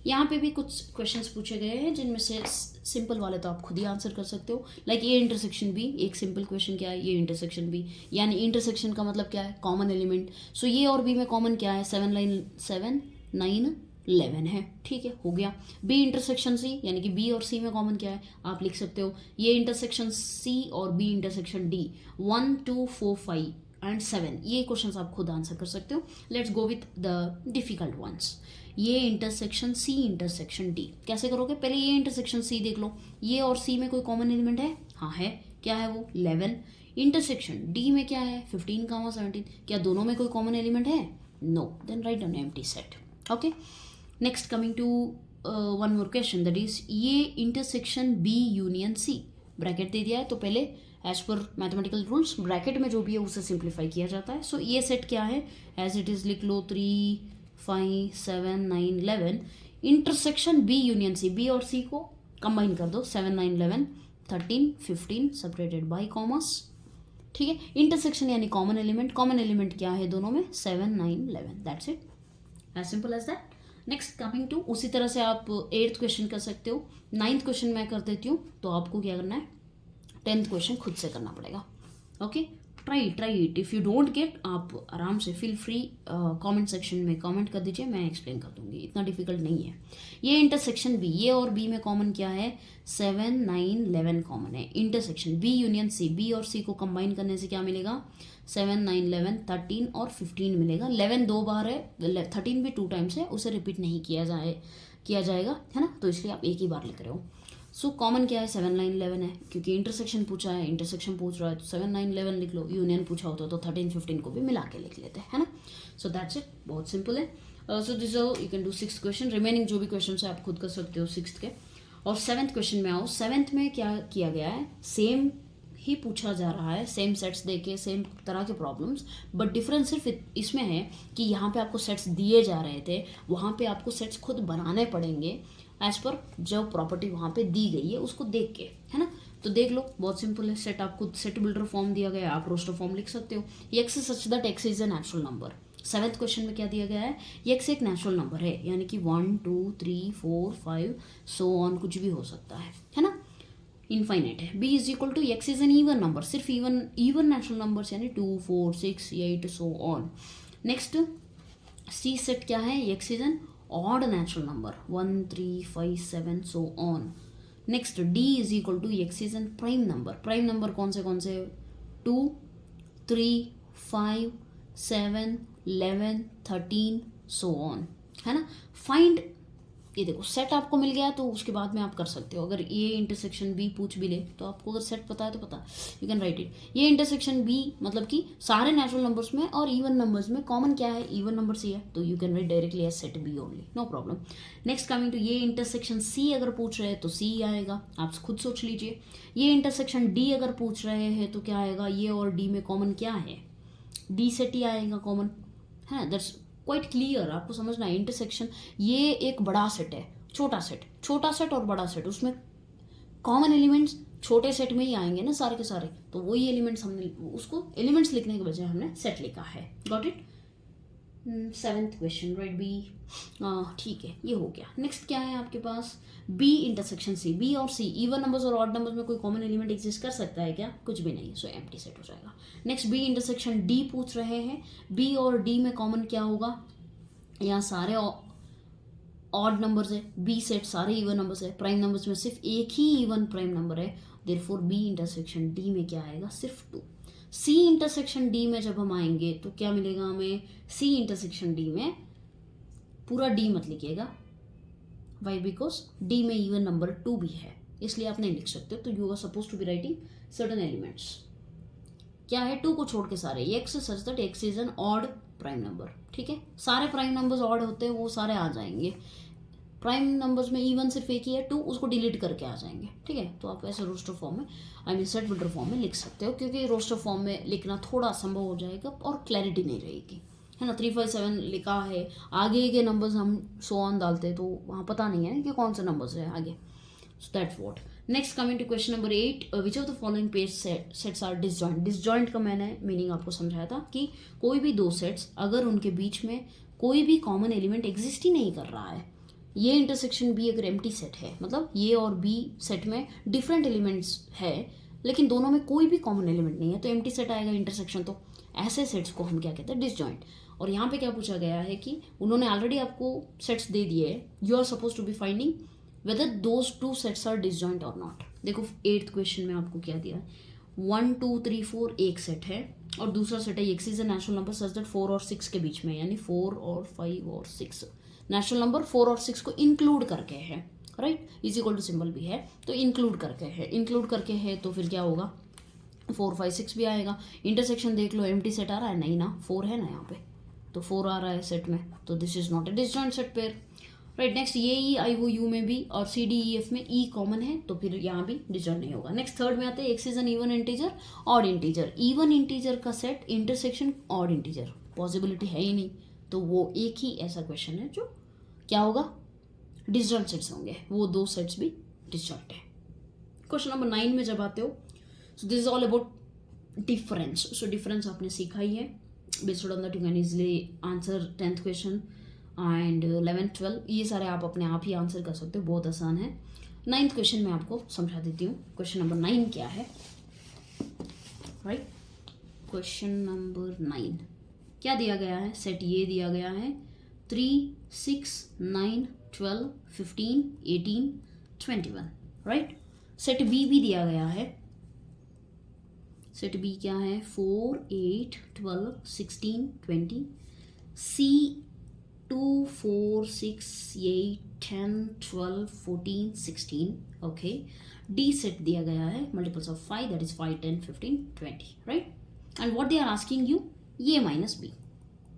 यहाँ पे भी कुछ क्वेश्चंस पूछे गए हैं जिनमें से सिंपल वाले तो आप खुद ही आंसर कर सकते हो, लाइक ये इंटरसेक्शन बी, एक सिंपल क्वेश्चन क्या है, ये इंटरसेक्शन बी, यानी इंटरसेक्शन का मतलब क्या है, कॉमन एलिमेंट। सो ये और बी में कॉमन क्या है, 7 9 11 है। ठीक है, हो गया। बी इंटरसेक्शन सी, यानी कि बी और सी में कॉमन क्या है, आप लिख सकते हो, ये इंटरसेक्शन सी और बी इंटरसेक्शन डी, 1 2 4 5 एंड 7, ये क्वेश्चंस आप खुद आंसर कर सकते हो। Let's go with the difficult ones. A intersection C intersection D कैसे करोगे, पहले ये इंटरसेक्शन सी देख लो, ये और सी में कोई कॉमन एलिमेंट है, हाँ है, क्या है वो, 11। इंटरसेक्शन डी में क्या है, 15 17, क्या दोनों में कोई कॉमन एलिमेंट है, no, then write an empty set. Okay, next coming to one more question, that is ये intersection B union C, bracket दे दिया है, तो पहले as per mathematical rules bracket में जो भी है उसे सिंप्लीफाई किया जाता है। सो ये सेट क्या है, एज इट इज लिख लो, 3 5 7 9 11। Intersection B union C, B और सी को कंबाइन कर दो, 7 9 11 13 15 सेपरेटेड बाय कॉमर्स। ठीक है, इंटरसेक्शन यानी कॉमन एलिमेंट, कॉमन एलिमेंट क्या है दोनों में, 7 9 11, that's it, as simple as that. Next coming to, उसी तरह से आप 8th क्वेश्चन कर सकते हो, 9th क्वेश्चन मैं कर देती हूँ, तो आपको क्या करना है, 10th क्वेश्चन खुद से करना पड़ेगा। Okay, try it, if you don't get, आप आराम से फील फ्री कमेंट सेक्शन में कमेंट कर दीजिए, मैं एक्सप्लेन कर दूंगी, इतना डिफिकल्ट नहीं है। ये इंटरसेक्शन बी, ये और बी में कॉमन क्या है, 7 9 11 कॉमन है। Intersection B union C, B और सी को कंबाइन करने से क्या मिलेगा, 7 9 11 13 और 15 मिलेगा। 11 2 बार है, 13 भी 2 टाइम्स है, उसे रिपीट नहीं किया जाएगा, है ना, तो इसलिए आप एक ही बार लिख रहे हो। सो कॉमन क्या है, 7 9 11 है, क्योंकि इंटरसेक्शन पूछा है, इंटरसेक्शन पूछ रहा है तो 7 9 11 लिख लो। यूनियन पूछा होता तो 13 15 को भी मिला के लिख लेते हैं, है ना। सो दैट्स इट, बहुत सिंपल है। So this you can do 6th question, remaining जो भी क्वेश्चन है आप खुद कर सकते हो 6th के। और 7th क्वेश्चन में आओ, 7th में क्या किया गया है, सेम ही पूछा जा रहा है, सेम सेट्स देके सेम तरह के प्रॉब्लम्स, बट डिफरेंस सिर्फ इसमें है कि यहाँ पे आपको सेट्स दिए जा रहे थे, वहाँ पे आपको सेट्स खुद बनाने पड़ेंगे एज पर जो प्रॉपर्टी वहाँ पे दी गई है उसको देख के, है ना। तो देख लो, बहुत सिंपल है, सेट आपको सेट बिल्डर फॉर्म दिया गया है, आप रोस्टर फॉर्म लिख सकते हो। X such that x is a natural number. 7th question में क्या दिया गया है, एक्स एक नेचुरल नंबर है, यानी कि 1 2 3 4 5 सो ऑन, कुछ भी हो सकता है ना, इनफाइनाइट है। B is equal to x is an even number, सिर्फ इवन नेचुरल नंबर्स, यानी 2 4 6 8 so on. Next C set क्या है, x is an odd natural number, 1 3 5 7 so on. Next D is equal to x is an prime number, prime number कौन से 2 3 5 7, 11, 13 so on, है ना। Find, ये देखो set आपको मिल गया तो उसके बाद में आप कर सकते हो। अगर ए इंटरसेक्शन बी पूछ भी ले तो आपको अगर सेट पता है तो पता, यू कैन राइट इट। ये इंटरसेक्शन बी मतलब कि सारे नेचुरल नंबर्स में और इवन नंबर्स में कॉमन क्या है, इवन नंबर सी है, तो you can write directly as set B only, no problem. Next coming to A intersection C अगर पूछ रहे हैं तो सी आएगा, आप खुद सोच लीजिए। ये इंटरसेक्शन डी अगर पूछ रहे हैं तो क्या आएगा, ये और डी में कॉमन क्या है, डी सेट ही आएगा कॉमन, है। दैट्स क्वाइट क्लियर, आपको समझना है। इंटरसेक्शन ये एक बड़ा सेट है, छोटा सेट और बड़ा सेट, उसमें कॉमन एलिमेंट्स छोटे सेट में ही आएंगे ना सारे के सारे, तो वही एलिमेंट्स हमने उसको एलिमेंट्स लिखने के बजाय हमने सेट लिखा है। Got it. 7th question, right B, ठीक है, ये हो गया। नेक्स्ट क्या है आपके पास, बी इंटरसेक्शन सी, बी और सी इवन नंबर्स और ऑड नंबर्स में कोई कॉमन एलिमेंट एग्जिस्ट कर सकता है क्या, कुछ भी नहीं, सो एम्प्टी सेट हो जाएगा। नेक्स्ट बी इंटरसेक्शन डी पूछ रहे हैं, बी और डी में कॉमन क्या होगा, यहाँ सारे ऑड नंबर्स है, बी सेट सारे इवन नंबर्स है, प्राइम नंबर्स में सिर्फ एक ही इवन प्राइम नंबर है, देयरफॉर बी इंटरसेक्शन डी में क्या आएगा, सिर्फ 2। सी इंटरसेक्शन डी में जब हम आएंगे तो क्या मिलेगा हमें, सी इंटरसेक्शन डी में पूरा डी मत लिखिएगा, वाई, बिकॉज डी में इवन नंबर 2 भी है, इसलिए आप नहीं लिख सकते। तो you are suppose to be writing certain elements, क्या है 2 को छोड़ के सारे, x such that x is an odd prime number, ठीक है। सारे प्राइम नंबर्स ऑड होते हैं, वो सारे आ जाएंगे। प्राइम नंबर्स में इवन सिर्फ एक ही है 2, उसको डिलीट करके आ जाएंगे, ठीक है। तो आप ऐसे रोस्टर फॉर्म में, I mean set builder form में लिख सकते हो, क्योंकि रोस्टर फॉर्म में लिखना थोड़ा असंभव हो जाएगा और क्लैरिटी नहीं रहेगी, है ना। 3, 5, 7 लिखा है, आगे के नंबर्स हम सो ऑन डालते हैं तो वहाँ पता नहीं है कि कौन से नंबर्स है आगे, so that's what. Next coming to question number 8, which of the following pairs sets are disjoint. Disjoint का मैंने मीनिंग आपको समझाया था कि कोई भी 2 सेट्स अगर उनके बीच में कोई भी कॉमन एलिमेंट एग्जिस्ट ही नहीं कर रहा है, ये इंटरसेक्शन बी अगर एम्प्टी सेट है, मतलब ये और बी सेट में डिफरेंट एलिमेंट्स है लेकिन दोनों में कोई भी कॉमन एलिमेंट नहीं है, तो एम्प्टी सेट आएगा इंटरसेक्शन। तो ऐसे सेट्स को हम क्या कहते हैं, डिसजॉइंट। और यहाँ पे क्या पूछा गया है कि उन्होंने ऑलरेडी आपको सेट्स दे दिए है, you are suppose to be finding whether those 2 sets are disjoint और नॉट। देखो 8th क्वेश्चन में आपको क्या दिया है, 1, 2, 3, 4 एक सेट है और दूसरा सेट है x is a natural number such that 4 और 6 के बीच में, यानी 4 और 5 और 6 नेचुरल नंबर 4 और 6 को इंक्लूड करके है, right, is equal to symbol भी है तो इंक्लूड करके है, इंक्लूड करके है तो फिर क्या होगा, 4, 5, 6 भी आएगा। इंटरसेक्शन देख लो, एम्प्टी सेट आ रहा है, नहीं ना, 4 है ना यहाँ पे, तो 4 आ रहा है सेट में, तो this is not A disjoint set pair, right. Next ये ई आई वो यू में भी और सी डी ई एफ में ई कॉमन है, तो फिर यहाँ भी डिसजॉइंट नहीं होगा। नेक्स्ट थर्ड में आते हैं, X is an even integer, odd integer. Even integer का set intersection odd integer, possibility है ही नहीं, तो वो एक ही ऐसा क्वेश्चन है जो क्या होगा, डिसजॉइंट सेट्स होंगे, वो 2 सेट्स भी डिसजॉइंट है। क्वेश्चन नंबर 9 में जब आते हो, सो this is all about difference. So difference आपने सीखा ही है, based on that you can easily answer 10th question and 11th 12, ये सारे आप अपने आप ही आंसर कर सकते हो, बहुत आसान है। 9th क्वेश्चन में आपको समझा देती हूँ। क्वेश्चन नंबर 9 क्या है, राइट। क्वेश्चन नंबर 9 क्या दिया गया है, सेट ये दिया गया है 3, 6, 9, 12, 15, 18, 21, राइट। सेट बी भी दिया गया है, सेट बी क्या है 4, 8, 12, 16, 20, सी 2, 4, 6, 8, 10, 12, 14, 16, ओके। डी सेट दिया गया है multiples of 5, that is 5, 10, 15, 20, right. And what they are asking you, A minus B,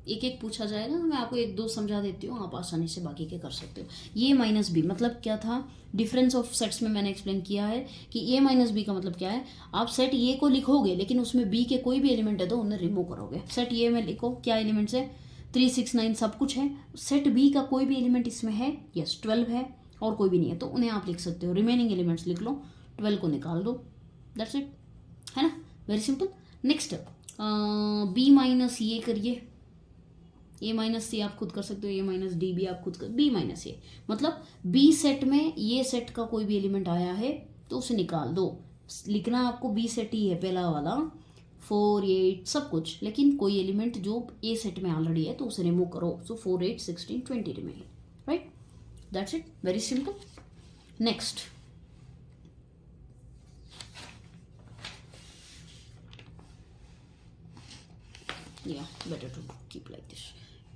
एक एक पूछा जाएगा, मैं आपको 1-2 समझा देती हूँ, आप आसानी से बाकी के कर सकते हो। ये माइनस बी मतलब क्या था, डिफरेंस ऑफ सेट्स में मैंने एक्सप्लेन किया है कि ए माइनस बी का मतलब क्या है, आप सेट ए को लिखोगे लेकिन उसमें बी के कोई भी एलिमेंट है तो उन्हें रिमूव करोगे। सेट ए में लिखो क्या एलिमेंट्स है, 3, 6, 9 सब कुछ है, सेट बी का कोई भी एलिमेंट इसमें है, यस 12 है और कोई भी नहीं है, तो उन्हें आप लिख सकते हो, रिमेनिंग एलिमेंट्स लिख लो, 12 को निकाल दो, दैट्स इट, है ना, very simple. Next B minus A करिए, ए माइनस सी आप खुद कर सकते हो, ए माइनस डी भी आप खुद कर, बी माइनस ए मतलब बी सेट में ये सेट का कोई भी एलिमेंट आया है तो उसे निकाल दो। लिखना आपको बी सेट ही है पहला वाला, 4, 8 सब कुछ, लेकिन कोई एलिमेंट जो ए सेट में ऑलरेडी है तो उसे रिमूव करो, so 4, 8, 16, 20 remain, right, that's it, very simple. Next या better to keep like this.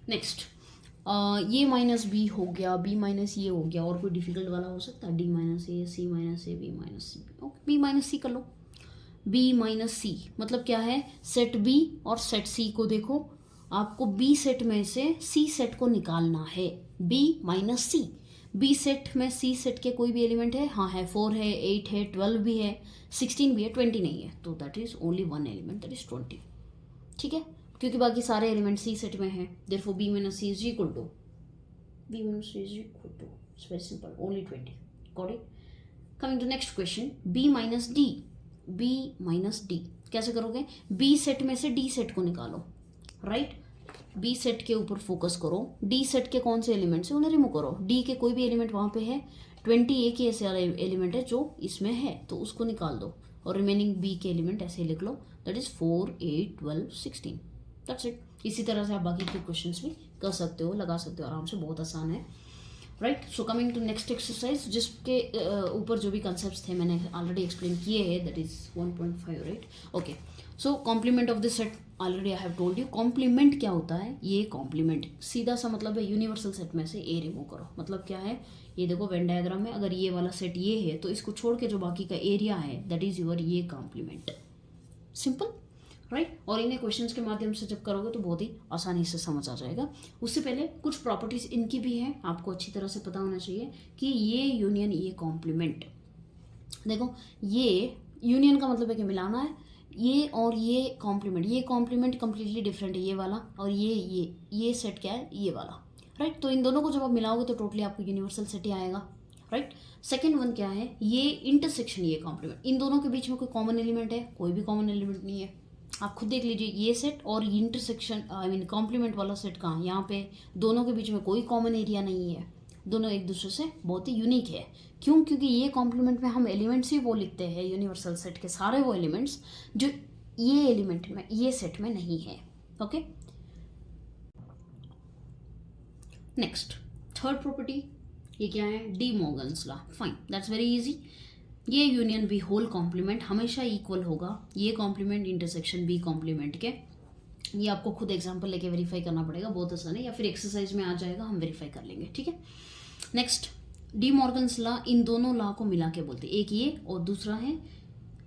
Next ये माइनस बी हो गया, बी माइनस ये हो गया. और कोई डिफिकल्ट वाला हो सकता है? डी माइनस ए, सी माइनस ए, बी माइनस सी. ओके, बी माइनस सी कर लो. बी माइनस सी मतलब क्या है? सेट बी और सेट सी को देखो, आपको बी सेट में से सी सेट को निकालना है. बी माइनस सी, बी सेट में सी सेट के कोई भी एलिमेंट है? हाँ है. 4 है, 8 है, 12 भी है, 16 भी है, 20 नहीं है. तो that is only one element, that is 20. ठीक है, क्योंकि बाकी सारे एलिमेंट सी सेट में हैं. Therefore B minus C is equal to, B minus C is equal to, it's very simple, only 20. Got it? Coming to next question, B minus D. B minus D कैसे करोगे? B set में से D set को निकालो. Right, B set के ऊपर focus करो. D set के कौन से एलिमेंट्स है उन्हें रिमूव करो. डी के कोई भी एलिमेंट वहाँ पे है, 20 एक ही ऐसे एलिमेंट है जो इसमें है, तो उसको निकाल दो. और रिमेनिंग बी के एलिमेंट ऐसे लिख लो, दैट इज 4, 8, 12, 16. That's it. इसी तरह से आप बाकी के क्वेश्चंस भी कर सकते हो, लगा सकते हो आराम से, बहुत आसान है. Right, so coming to next exercise, जिसके ऊपर जो भी कंसेप्ट थे मैंने ऑलरेडी एक्सप्लेन किए हैं, that is 1.5. Right, okay. So complement of this set already I have told you. Complement क्या होता है? ये कॉम्प्लीमेंट सीधा सा मतलब है यूनिवर्सल सेट में से ए रिमूव करो. मतलब क्या है? ये देखो वेन डायग्राम में, अगर ये वाला सेट ये है तो इसको छोड़ के जो बाकी का एरिया है दैट इज योर ये कॉम्प्लीमेंट. Simple, right. और इन्हें क्वेश्चंस के माध्यम से जब करोगे तो बहुत ही आसानी से समझ आ जाएगा. उससे पहले कुछ प्रॉपर्टीज इनकी भी हैं, आपको अच्छी तरह से पता होना चाहिए कि ये यूनियन ये कॉम्प्लीमेंट. देखो, ये यूनियन का मतलब है कि मिलाना है. ये और ये कॉम्प्लीमेंट, ये कॉम्प्लीमेंट कंप्लीटली डिफरेंट है, ये वाला. और ये सेट क्या है? ये वाला. राइट, तो इन दोनों को जब आप मिलाओगे तो टोटली आपको यूनिवर्सल सेट ही आएगा. राइट, सेकेंड वन क्या है? ये इंटरसेक्शन, ये कॉम्प्लीमेंट. इन दोनों के बीच में कोई कॉमन एलिमेंट है? कोई भी कॉमन एलिमेंट नहीं है. आप खुद देख लीजिए, ये सेट और इंटरसेक्शन आई मीन कॉम्प्लीमेंट वाला सेट कहाँ? यहाँ पे दोनों के बीच में कोई कॉमन एरिया नहीं है. दोनों एक दूसरे से बहुत ही यूनिक है. क्यों? क्योंकि ये कॉम्प्लीमेंट में हम एलिमेंट्स ही वो लिखते हैं, यूनिवर्सल सेट के सारे वो एलिमेंट्स जो ये एलिमेंट में, ये सेट में नहीं है. ओके, नेक्स्ट थर्ड प्रॉपर्टी, ये क्या है? D Morgan's law. Fine, that's very easy. ये यूनियन बी होल कॉम्प्लीमेंट हमेशा इक्वल होगा. ये कॉम्प्लीमेंट इंटरसेक्शन बी कॉम्प्लीमेंट के. ये आपको खुद एग्जांपल लेके वेरीफाई करना पड़ेगा, बहुत आसान है, या फिर एक्सरसाइज में आ जाएगा, हम वेरीफाई कर लेंगे. ठीक है, नेक्स्ट डी मॉर्गन्स लॉ. इन दोनों लॉ को मिला के बोलते हैं. एक ये और दूसरा है,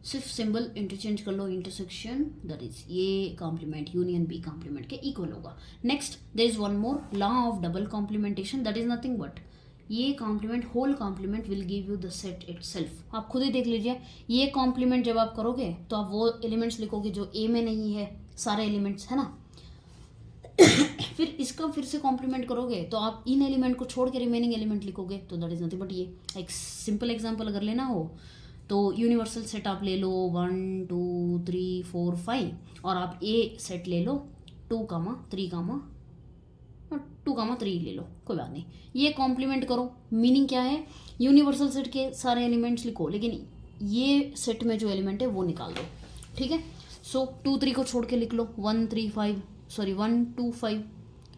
सिर्फ सिंबल इंटरचेंज कर लो, इंटरसेक्शन, दैट इज ये कॉम्प्लीमेंट यूनियन बी कॉम्प्लीमेंट के इक्वल होगा. Next there is one more law of double complementation, that is nothing but ये complement whole complement will give you the set itself. आप खुद ही देख लीजिए, ये कॉम्प्लीमेंट जब आप करोगे तो आप वो एलिमेंट्स लिखोगे जो ए में नहीं है, सारे एलिमेंट्स है ना. फिर इसका फिर से कॉम्प्लीमेंट करोगे तो आप इन एलिमेंट को छोड़ के रिमेनिंग एलिमेंट लिखोगे, तो दैट इज नथिंग बट ये. एक सिंपल एग्जांपल अगर लेना हो तो यूनिवर्सल सेट आप ले लो 1, 2, 3, 4, 5 और आप ए सेट ले लो 2, 3 ले लो, कोई बात नहीं. ये कॉम्प्लीमेंट करो. मीनिंग क्या है? यूनिवर्सल सेट के सारे एलिमेंट्स लिखो, लेकिन ये सेट में जो एलिमेंट है वो निकाल दो. ठीक है, सो 2, 3 को छोड़ के लिख लो 1, 3, 5, सॉरी 1, 2, 5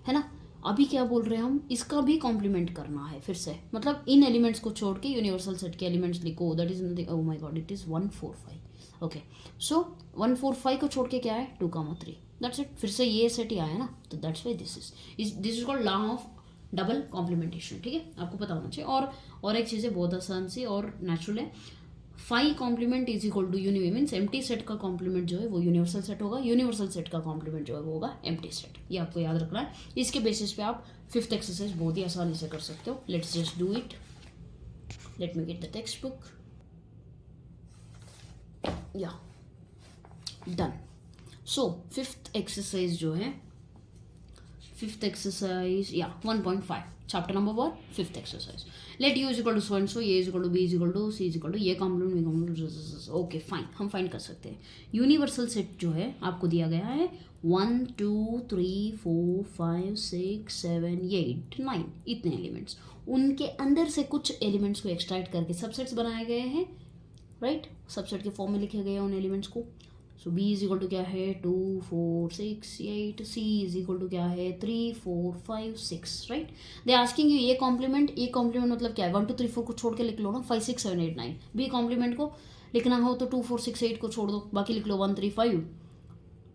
है ना. अभी क्या बोल रहे हैं हम? इसका भी कॉम्प्लीमेंट करना है फिर से, मतलब इन एलिमेंट्स को छोड़ के यूनिवर्सल सेट के एलिमेंट्स लिखो. That is nothing, oh my God, it is 1, 4, 5. Okay, सो 1, 4, 5 को छोड़ के क्या है? 2, 3. That's it. फिर से ये सेट ही आया ना, तो that's why this is called law of double complementation. ठीक है, आपको पता होना चाहिए. और एक चीज़ है बहुत आसान सी और नेचुरल है. Phi complement is equal to यूनिवी मीन्स एम्प्टी सेट का कॉम्प्लीमेंट जो है वो यूनिवर्सल सेट होगा, यूनिवर्सल सेट का कॉम्प्लीमेंट जो है वो होगा एम्प्टी सेट. ये आपको याद रखना है. इसके बेसिस पे आप फिफ्थ एक्सरसाइज बहुत ही आसानी से कर सकते हो. Let's just do it. Let me get the text book. या डन. सो फिफ्थ एक्सरसाइज जो है, फिफ्थ एक्सरसाइज या 1.5 chapter number 1 fifth exercise. Let U is equal to so and so, A is equal to B is equal to C is equal to ये complement, B complement. Okay fine, हम find कर सकते हैं. Universal set जो है आपको दिया गया है 1, 2, 3, 4, 5, 6, 7, 8, 9 इतने एलिमेंट्स. उनके अंदर से कुछ एलिमेंट्स को एक्सट्रैक्ट करके सबसेट्स बनाए गए हैं. राइट, सबसेट के फॉर्म में लिखे गए हैं उन एलिमेंट्स को. सो बी इज इक्वल टू क्या है? 2, 4, 6, 8. सी इज इक्वल टू क्या है? 3, 4, 5, 6. Right, they asking you A complement मतलब क्या है? 1, 2, 3, 4 को छोड़ के लिख लो ना, 5, 6, 7, 8, 9. बी कॉम्प्लीमेंट को लिखना हो तो 2, 4, 6, 8 को छोड़ दो, बाकी लिख लो 1, 3, 5,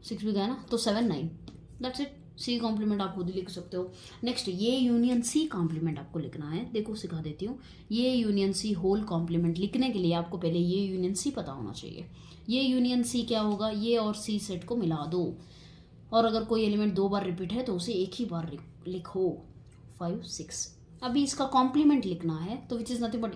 6 भी गया ना, तो 7, 9. That's it. सी कॉम्प्लीमेंट आप खुद ही लिख सकते हो। नेक्स्ट ये यूनियन सी कॉम्प्लीमेंट आपको लिखना है। देखो सिखा देती हूँ। ये यूनियन सी होल कॉम्प्लीमेंट लिखने के लिए आपको पहले ये यूनियन सी पता होना चाहिए। ये यूनियन सी क्या होगा, ये और सी सेट को मिला दो, और अगर कोई एलिमेंट 2 बार रिपीट है तो उसे एक ही बार लिखो। 5 6। अभी इसका कॉम्प्लीमेंट लिखना है तो which is nothing but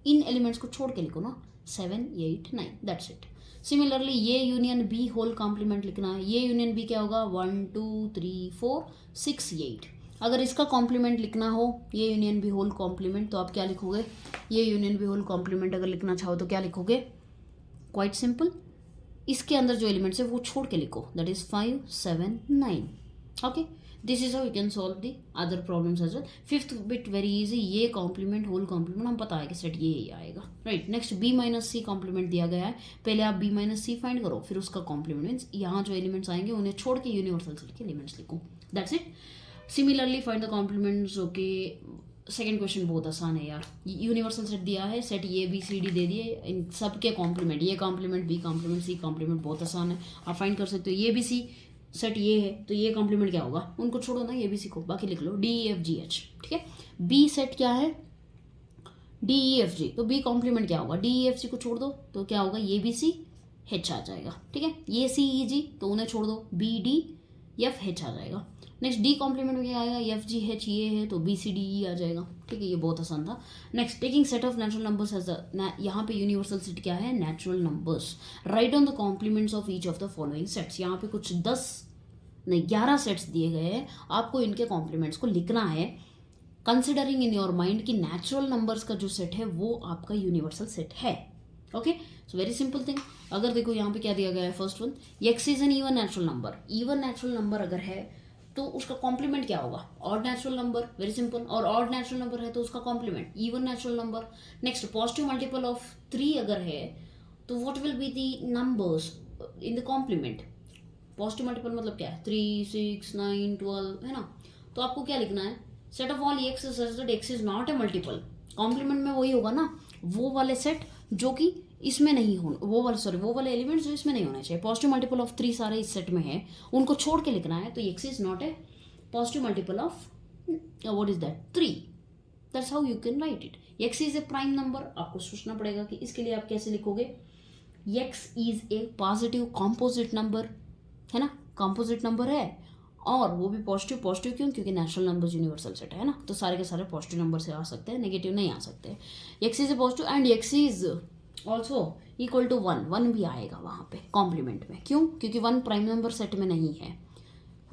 in elements को छोड़ के लिखो ना, 7 8 9, दैट्स इट। सिमिलरली ये यूनियन बी होल कॉम्प्लीमेंट लिखना है। ये यूनियन बी क्या होगा, 1 2 3 4 6 8। अगर इसका कॉम्प्लीमेंट लिखना हो ये यूनियन बी होल कॉम्प्लीमेंट तो आप क्या लिखोगे, A union B whole complement अगर लिखना चाहो तो क्या लिखोगे, क्वाइट सिंपल, इसके अंदर जो एलिमेंट्स है वो छोड़ के लिखो, that is 5 7 9। Okay, this is how you can solve the other problems as well. Fifth bit very easy, A complement whole complement हम पता है कि सेट ये ही आएगा, right. Next B minus C complement दिया गया है, पहले आप बी माइनस सी फाइंड करो, फिर उसका कॉम्प्लीमेंट मीन्स यहाँ जो एलिमेंट्स आएंगे उन्हें छोड़ के यूनिवर्सल सेट के एलिमेंट्स लिखो, that's it. Similarly find the complements. Okay, second question बहुत आसान है यार। यूनिवर्सल सेट दिया है, set A B C D दे दिए, इन सब के कॉम्प्लीमेंट, ये complement B complement C complement बहुत आसान है, आप फाइंड कर सकते हो। ये बी सी सेट ये है तो ये कॉम्प्लीमेंट क्या होगा, उनको छोड़ो ना, ये बी सी को, बाकी लिख लो D E F G H, ठीक है। बी सेट क्या है, डी ई एफ जी, तो बी कॉम्प्लीमेंट क्या होगा, डी ई एफ जी को छोड़ दो तो क्या होगा, ये बी सी एच आ जाएगा, ठीक है। ये सी ई जी तो उन्हें छोड़ दो, बी डी एफ एच आ जाएगा। नेक्स्ट डी कॉम्प्लीमेंट में क्या आएगा, एफ जी एच ये है तो बी सी डी ई आ जाएगा, ठीक है, ये बहुत आसान था। Next taking set of natural numbers as यहाँ पे यूनिवर्सल सेट क्या है, natural numbers. Write on the complements of each of the following sets. यहाँ पे कुछ 11 सेट्स दिए गए हैं, आपको इनके कॉम्प्लीमेंट्स को लिखना है, कंसिडरिंग इन योर माइंड कि नेचुरल नंबर्स का जो सेट है वो आपका यूनिवर्सल सेट है। Okay, so very simple thing. अगर देखो यहाँ पे क्या दिया गया है, first one, x is an even natural number. Even natural number अगर है तो उसका कॉम्प्लीमेंट क्या होगा, odd natural number, very simple. और ऑड नेचुरल नंबर है तो उसका complement even natural number. Next positive multiple of 3 अगर है तो what will be the numbers in the complement. Positive multiple मतलब क्या है, 3 6 9 12 है ना, तो आपको क्या लिखना है, set of all x such that x is not a multiple. Complement में वही होगा ना, वो वाले सेट जो कि इसमें नहीं हो, वो वाले एलिमेंट्स जो इसमें नहीं होने चाहिए। पॉजिटिव मल्टीपल ऑफ 3 सारे इस सेट में है, उनको छोड़ के लिखना है, तो x is not A positive multiple of what is that, 3। That's how you can right it. X is a prime number, आपको सोचना पड़ेगा कि इसके लिए आप कैसे लिखोगे। X is a positive composite number, है ना, कॉम्पोजिट नंबर है, और वो भी पॉजिटिव। पॉजिटिव क्यों, क्योंकि नेचुरल नंबर्स यूनिवर्सल सेट है ना, तो सारे के सारे पॉजिटिव नंबर से आ सकते हैं, नेगेटिव नहीं आ सकते। X is a positive and x is also equal to 1, 1 भी आएगा वहाँ पे कॉम्प्लीमेंट में, क्यों, क्योंकि 1 प्राइम नंबर सेट में नहीं है,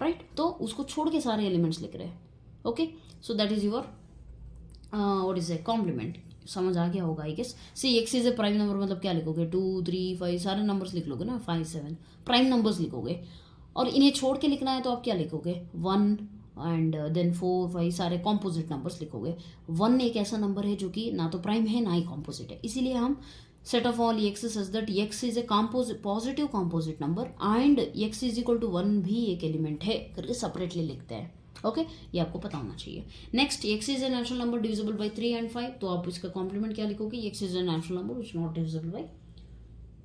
राइट, तो उसको छोड़ के सारे एलिमेंट्स लिख रहे हैं। Okay, so that is your what is a complement. समझ आ गया होगा I guess. See x is a prime number मतलब क्या लिखोगे, 2 3 5 सारे नंबर्स लिख लोगे ना, 5 7 प्राइम नंबर्स लिखोगे, और इन्हें छोड़ के लिखना है तो आप क्या लिखोगे, 1 एंड देन 4 5 सारे कॉम्पोजिट नंबर्स लिखोगे। 1 एक ऐसा नंबर है जो कि ना तो प्राइम है ना ही कॉम्पोजिट है, इसीलिए हम set of all x such that x is a positive composite number and x is equal to 1 भी एक एलिमेंट है करके सेपरेटली लिखते हैं। ओके, ये आपको पता होना चाहिए। Next, X is a natural number divisible by 3 and 5, तो आप इसका कॉम्प्लीमेंट क्या लिखोगे, x is a natural number which not divisible by,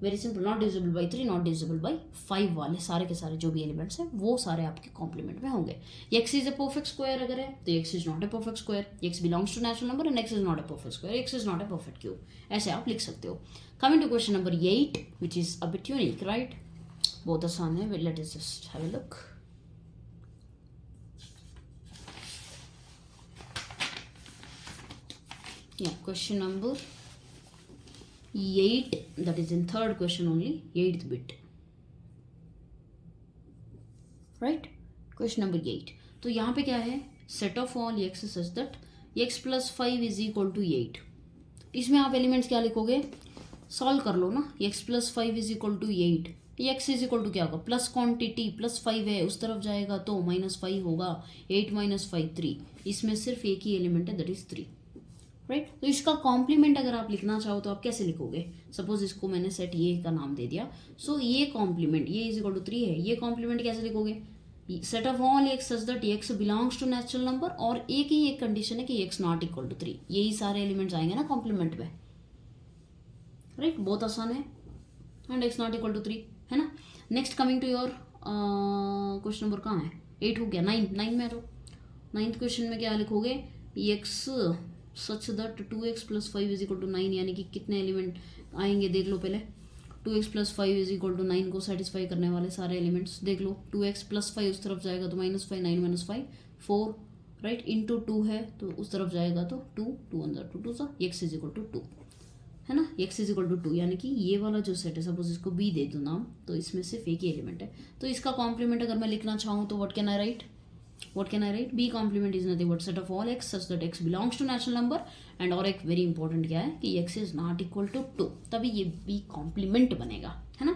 very simple, not divisible by 3 not divisible by 5 वाले सारे के सारे जो भी एलिमेंट्स हैं वो सारे आपके कॉम्प्लीमेंट में होंगे। X is a perfect square अगर है तो x is not a perfect square, x belongs to natural number and x is not a perfect square, x is not a perfect cube, ऐसे आप लिख सकते हो। Coming to question number 8 which is a bit unique, right, बहुत आसान है, let us just have a look. Yeah, question number 8, that is in third question only, 8th bit, right? Question number 8, तो यहाँ पे क्या है, set of all x such that x plus 5 is equal to 8। इसमें आप elements क्या लिखोगे, solve कर लो ना, x plus 5 is equal to 8, x is equal to क्या होगा, प्लस क्वांटिटी प्लस 5 है उस तरफ जाएगा तो -5 होगा, 8 - 5 3, इसमें सिर्फ एक ही एलिमेंट है दैट इज 3, राइट। तो इसका कॉम्प्लीमेंट अगर आप लिखना चाहो तो आप कैसे लिखोगे, सपोज इसको मैंने सेट ये का नाम दे दिया, सो ये कॉम्प्लीमेंट ये इज इक्वल टू 3 है, ये कॉम्प्लीमेंट कैसे लिखोगे, set of all x such that x belongs to natural number, और एक ही एक कंडीशन है कि एक्स नॉट इक्वल टू 3, यही सारे एलिमेंट्स आएंगे ना कॉम्प्लीमेंट में, राइट, बहुत आसान है, and x not equal to 3 है ना। Next coming to your question number कहाँ है, 8 हो गया, 9 में आ जाओ। 9th क्वेश्चन में क्या लिखोगे, एक्स सच दैट 2x + 5 = 9, यानी कि कितने एलिमेंट आएंगे देख लो पहले। 2x + 5 = 9 को सेटिस्फाई करने वाले सारे एलिमेंट्स देख लो। 2x + 5 उस तरफ जाएगा तो -5, 9 - 5 4, राइट, इंटू 2 है तो उस तरफ जाएगा तो 2, 2 अंदर 2 सा x = 2 है ना। x = 2 यानी कि ये वाला जो सेट है, सपोज इसको b दे दूँ नाम, तो इसमें सिर्फ एक ही एलिमेंट है। तो इसका कॉम्प्लीमेंट अगर मैं लिखना चाहूँ तो what can I right, b complement is nothing but set of all x such that x belongs to natural number, and और एक वेरी इंपॉर्टेंट क्या है कि x is not equal to 2, तभी ये b complement बनेगा, है ना।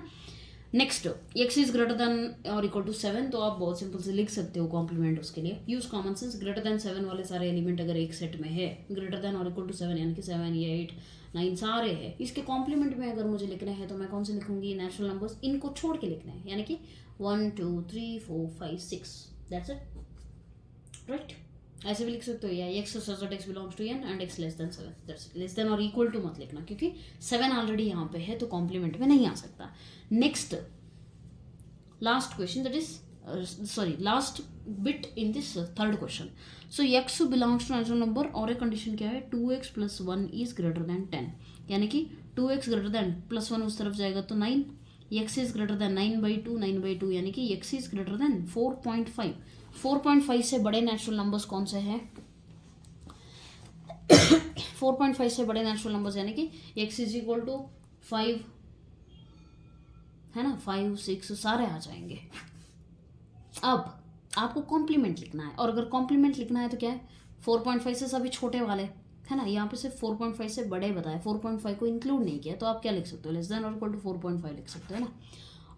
Next, x is greater than और इक्वल टू 7, तो आप बहुत सिंपल से लिख सकते हो कॉम्प्लीमेंट उसके लिए। Use common sense, greater than 7 वाले सारे एलिमेंट अगर एक सेट में है, ग्रेटर देन और इक्वल टू 7 यानी कि 7 या 8 9 सारे हैं, इसके कॉम्प्लीमेंट में अगर मुझे लिखने हैं तो मैं कौन से लिखूंगी, नेचुरल नंबर्स, इनको छोड़ के लिखने हैं, यानी कि 1 2 3 4 5 6, दैट्स इट, राइट। ऐसे भी लिख सकते हो, या x such that x belongs to n and x less than 7, that's it. Less than और इक्वल टू मत लिखना क्योंकि 7 ऑलरेडी यहाँ पे है तो कॉम्प्लीमेंट में नहीं आ सकता। Next, last question, that is last bit in this third question. So x belongs to natural number और एक कंडीशन क्या है, 2x + 1 इज ग्रेटर देन 10, यानी कि 2x ग्रेटर देन +1 उस तरफ जाएगा तो 9, x इज ग्रेटर देन 9/2 यानी कि x इज ग्रेटर देन 4.5। 4.5 से बड़े नेचुरल नंबर्स कौन से हैं 4.5 से बड़े नेचुरल नंबर्स यानी कि x = 5 है ना, 5 6 सारे आ जाएंगे। अब आपको कॉम्प्लीमेंट लिखना है, और अगर कॉम्प्लीमेंट लिखना है तो क्या है, 4.5 से सभी छोटे वाले है ना, यहाँ पे सिर्फ 4.5 से बड़े बताए, 4.5 को इंक्लूड नहीं किया, तो आप क्या लिख सकते हो, लेस देन और इक्वल टू 4.5 लिख सकते हो ना।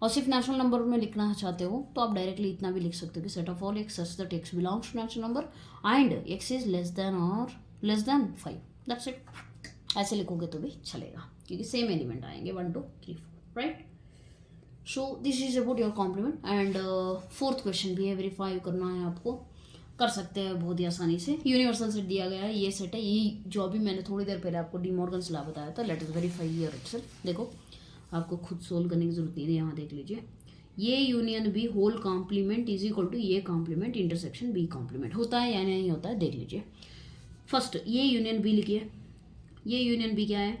और सिर्फ नेचुरल नंबर में लिखना चाहते हो तो आप डायरेक्टली इतना भी लिख सकते हो कि set of all x such that x belongs to natural number and x is less than 5, that's it. ऐसे लिखोगे तो भी चलेगा क्योंकि सेम एलिमेंट आएंगे 1 2 3 4, right. So this is about your complement. And fourth question भी है, वेरीफाई करना है आपको, कर सकते हैं बहुत ही आसानी से। यूनिवर्सल सेट दिया गया है, ये सेट है, ये जो अभी मैंने थोड़ी देर पहले आपको डी मॉर्गन्स लॉ बताया था, let us verify here itself. देखो आपको खुद सोल्व करने की जरूरत नहीं है, यहाँ देख लीजिए, ये union B whole complement is equal to ये कॉम्प्लीमेंट इंटरसेक्शन बी कॉम्प्लीमेंट, होता है या नहीं होता है देख लीजिए। फर्स्ट ये यूनियन बी लिखिए, ये यूनियन बी क्या है,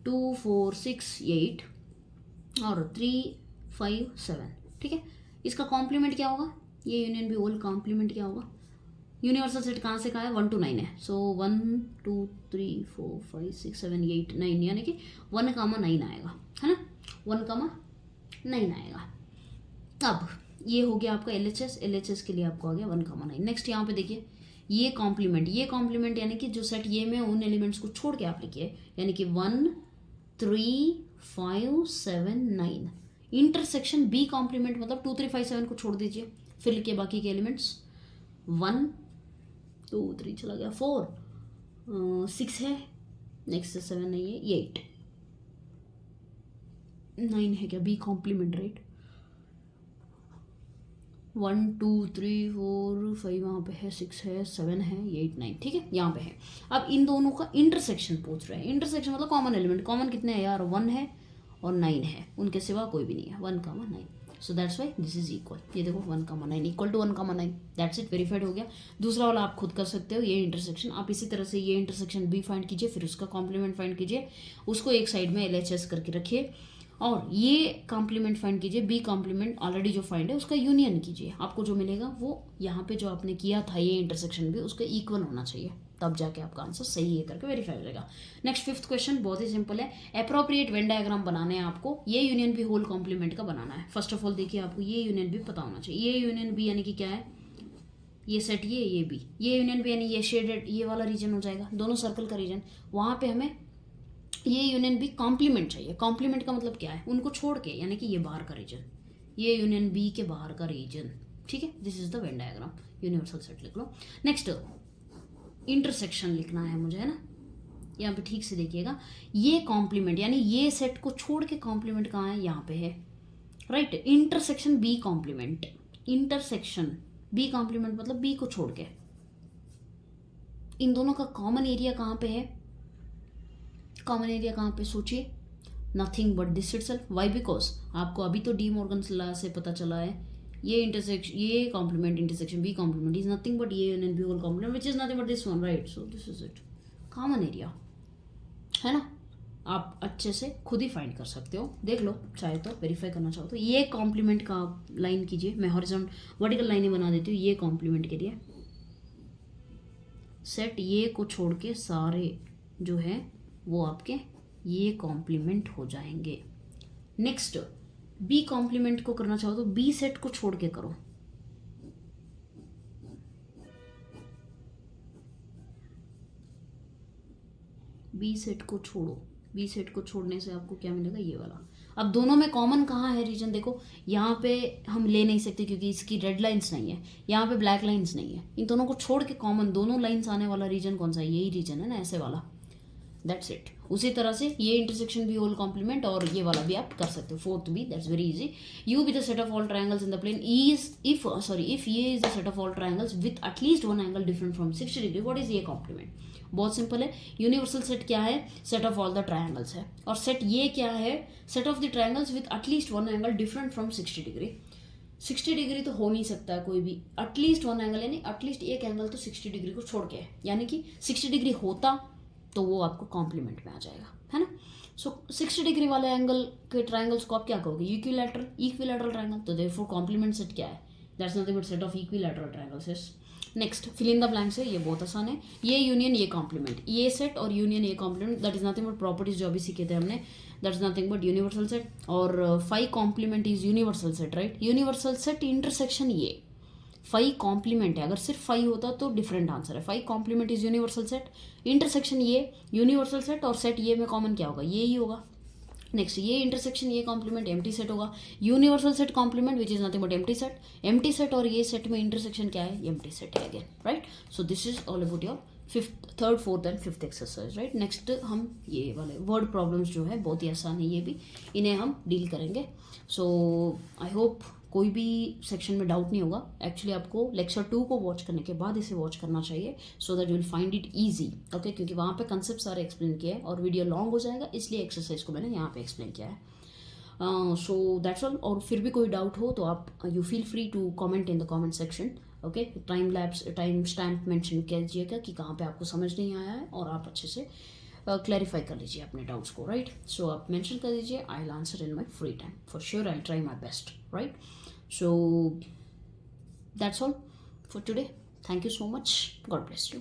2 4 6 8 और 3 5 7, ठीक है। इसका कॉम्प्लीमेंट क्या होगा, ये यूनियन बी होल कॉम्प्लीमेंट क्या होगा, यूनिवर्सल सेट कहाँ से कहाँ है, 1 to 9 है, सो 1 2 3 4 5 6 7 8 9 यानी कि 1,9 आएगा, है ना, 1,9 आएगा। अब ये हो गया आपका LHS के लिए आपको आ गया 1,9। नेक्स्ट यहाँ पे देखिए, ये कॉम्प्लीमेंट यानी कि जो सेट ये में उन एलिमेंट्स को छोड़ के आप लिखिए, यानी कि 1 3 5 7 9, इंटरसेक्शन बी कॉम्प्लीमेंट मतलब 2 3 5 7 को छोड़ दीजिए, फिर लिखिए बाकी के एलिमेंट्स, 1 2 3 चला गया, 4 6 है, नेक्स्ट 7 नहीं है, 8 9 है क्या, बी कॉम्प्लीमेंट, राइट। 1 2 3 4 5 वहाँ पे है, 6 है, 7 है, 8 9, ठीक है, यहाँ पे है। अब इन दोनों का इंटरसेक्शन पूछ रहे हैं, इंटरसेक्शन मतलब कॉमन एलिमेंट, कॉमन कितने हैं यार, 1 है और 9 है, उनके सिवा कोई भी नहीं है, 1,9, so that's why this is equal, ये देखो 1,9 equal to 1,9, that's it, verified हो गया। दूसरा वाला आप खुद कर सकते हो, ये इंटरसेक्शन आप इसी तरह से ये इंटरसेक्शन बी फाइंड कीजिए, फिर उसका कॉम्प्लीमेंट फाइंड कीजिए, उसको एक साइड में LHS करके रखिए, और ये कॉम्प्लीमेंट फाइंड कीजिए, बी कॉम्प्लीमेंट ऑलरेडी जो फाइंड है उसका यूनियन कीजिए, आपको जो मिलेगा वो यहाँ पे जो आपने किया था ये इंटरसेक्शन भी उसका इक्वल होना चाहिए, तब जाके आपका आंसर सही है करके वेरीफाई हो जाएगा। नेक्स्ट फिफ्थ क्वेश्चन बहुत ही सिंपल है, अप्रोप्रिएट वेन डायग्राम बनाने हैं आपको, ये यूनियन बी होल कॉम्प्लीमेंट का बनाना है। फर्स्ट ऑफ ऑल देखिए आपको ये यूनियन बी पता होना चाहिए, ये यूनियन बी यानी कि क्या है, ये सेट ये बी, ये यूनियन बी यानी ये शेडेड ये वाला रीजन हो जाएगा, दोनों सर्कल का रीजन, वहाँ पे हमें ये यूनियन बी कॉम्प्लीमेंट चाहिए। कॉम्प्लीमेंट का मतलब क्या है, उनको छोड़ के, यानी कि ये बाहर का रीजन, ये यूनियन बी के बाहर का रीजन, ठीक है, this is the Venn diagram, universal set लिख लो। नेक्स्ट इंटरसेक्शन लिखना है मुझे, है ना, यहाँ पे ठीक से देखिएगा, ये कॉम्प्लीमेंट यानी ये सेट को छोड़ के कॉम्प्लीमेंट कहाँ है, यहाँ पे है, right. Intersection B complement, intersection B complement मतलब बी को छोड़ के, इन दोनों का कॉमन एरिया कहाँ पे है, कॉमन एरिया कहाँ पे सोचिए, nothing but this itself, why because आपको अभी तो डी मॉर्गन्स लॉ से पता चला है ये इंटरसेक्शन, ये complement intersection B complement is nothing but A union B whole complement which is nothing but this one, right? So this is it, common area है ना। आप अच्छे से खुद ही फाइंड कर सकते हो, देख लो चाहे तो, वेरीफाई करना चाहो तो। ये कॉम्प्लीमेंट का लाइन कीजिए, मैं हॉरिजॉन्टल वर्टिकल लाइन ही बना देती हूँ ये कॉम्प्लीमेंट के लिए। सेट ये को छोड़ के सारे जो है वो आपके ये कॉम्प्लीमेंट हो जाएंगे। नेक्स्ट बी कॉम्प्लीमेंट को करना चाहो तो बी सेट को छोड़ के करो। बी सेट को छोड़ो, बी सेट को छोड़ने से आपको क्या मिलेगा, ये वाला। अब दोनों में कॉमन कहाँ है रीजन, देखो यहाँ पे हम ले नहीं सकते क्योंकि इसकी रेड लाइंस नहीं है, यहाँ पे ब्लैक लाइंस नहीं है। इन दोनों को छोड़ के कॉमन दोनों लाइंस आने वाला रीजन कौन सा है, यही रीजन है ना, ऐसे वाला, दैट्स इट। उसी तरह से ये इंटरसेक्शन भी होल कॉम्प्लीमेंट और ये वाला भी आप कर सकते हो। फोर्थ भी, that's very easy. U be the set of all triangles in the plane is if A is the set of all triangles with at least one angle different from 60 degree, what is ये complement? बहुत simple है। Universal set क्या है, set of all the triangles है, और set A क्या है, set of the triangles with at least one angle different from 60 degree. 60 degree तो हो नहीं सकता है कोई भी, एटलीस्ट वन एंगल यानी एटलीस्ट एक एंगल तो 60 डिग्री को छोड़ के है, यानी कि 60 डिग्री होता तो वो आपको कॉम्प्लीमेंट में आ जाएगा, है ना। सो 60 डिग्री वाले एंगल के ट्रायंगल्स को आप क्या कहोगे, इक्विलैटरल ट्रायंगल। तो देयरफॉर कॉम्प्लीमेंट सेट क्या है, that's nothing but set of equilateral triangles. Next fill in the blanks है, ये बहुत आसान है। ये यूनियन ये कॉम्प्लीमेंट, ये सेट और union A complement, that is nothing but properties जो अभी सीखे थे हमने, that is nothing but universal set. और phi complement is universal set, right. Universal set intersection A phi complement है, अगर सिर्फ फाई होता तो डिफरेंट आंसर है। Phi complement is universal set, intersection A universal set, और सेट ये में common क्या होगा, ये ही होगा। नेक्स्ट ये इंटरसेक्शन ये कॉम्प्लीमेंट एम्प्टी सेट होगा, universal set complement which is nothing but empty set और ये सेट में इंटरसेक्शन क्या है, एम्प्टी सेट है again, right. So this is all about your third fourth and fifth exercise, right. Next हम ये वाले वर्ड प्रॉब्लम्स जो है बहुत ही आसान है, ये भी इन्हें हम डील करेंगे। सो आई होप कोई भी सेक्शन में डाउट नहीं होगा। एक्चुअली आपको लेक्चर 2 को वॉच करने के बाद इसे वॉच करना चाहिए, so that you will find it easy, okay, क्योंकि वहाँ पे कंसेप्ट सारे एक्सप्लेन किए हैं और वीडियो लॉन्ग हो जाएगा, इसलिए एक्सरसाइज को मैंने यहाँ पे एक्सप्लेन किया है। So that's all. और फिर भी कोई डाउट हो तो आप you feel free to comment in the comment section, okay. Time stamp mention कीजिएगा कि कहाँ पे आपको समझ नहीं आया है, और आप अच्छे से क्लैरिफाई कर लीजिए अपने डाउट्स को, राइट। सो आप मेंशन कर दीजिए, I will answer in my free time, for sure I try my best, right. So that's all for today. Thank you so much. God bless you.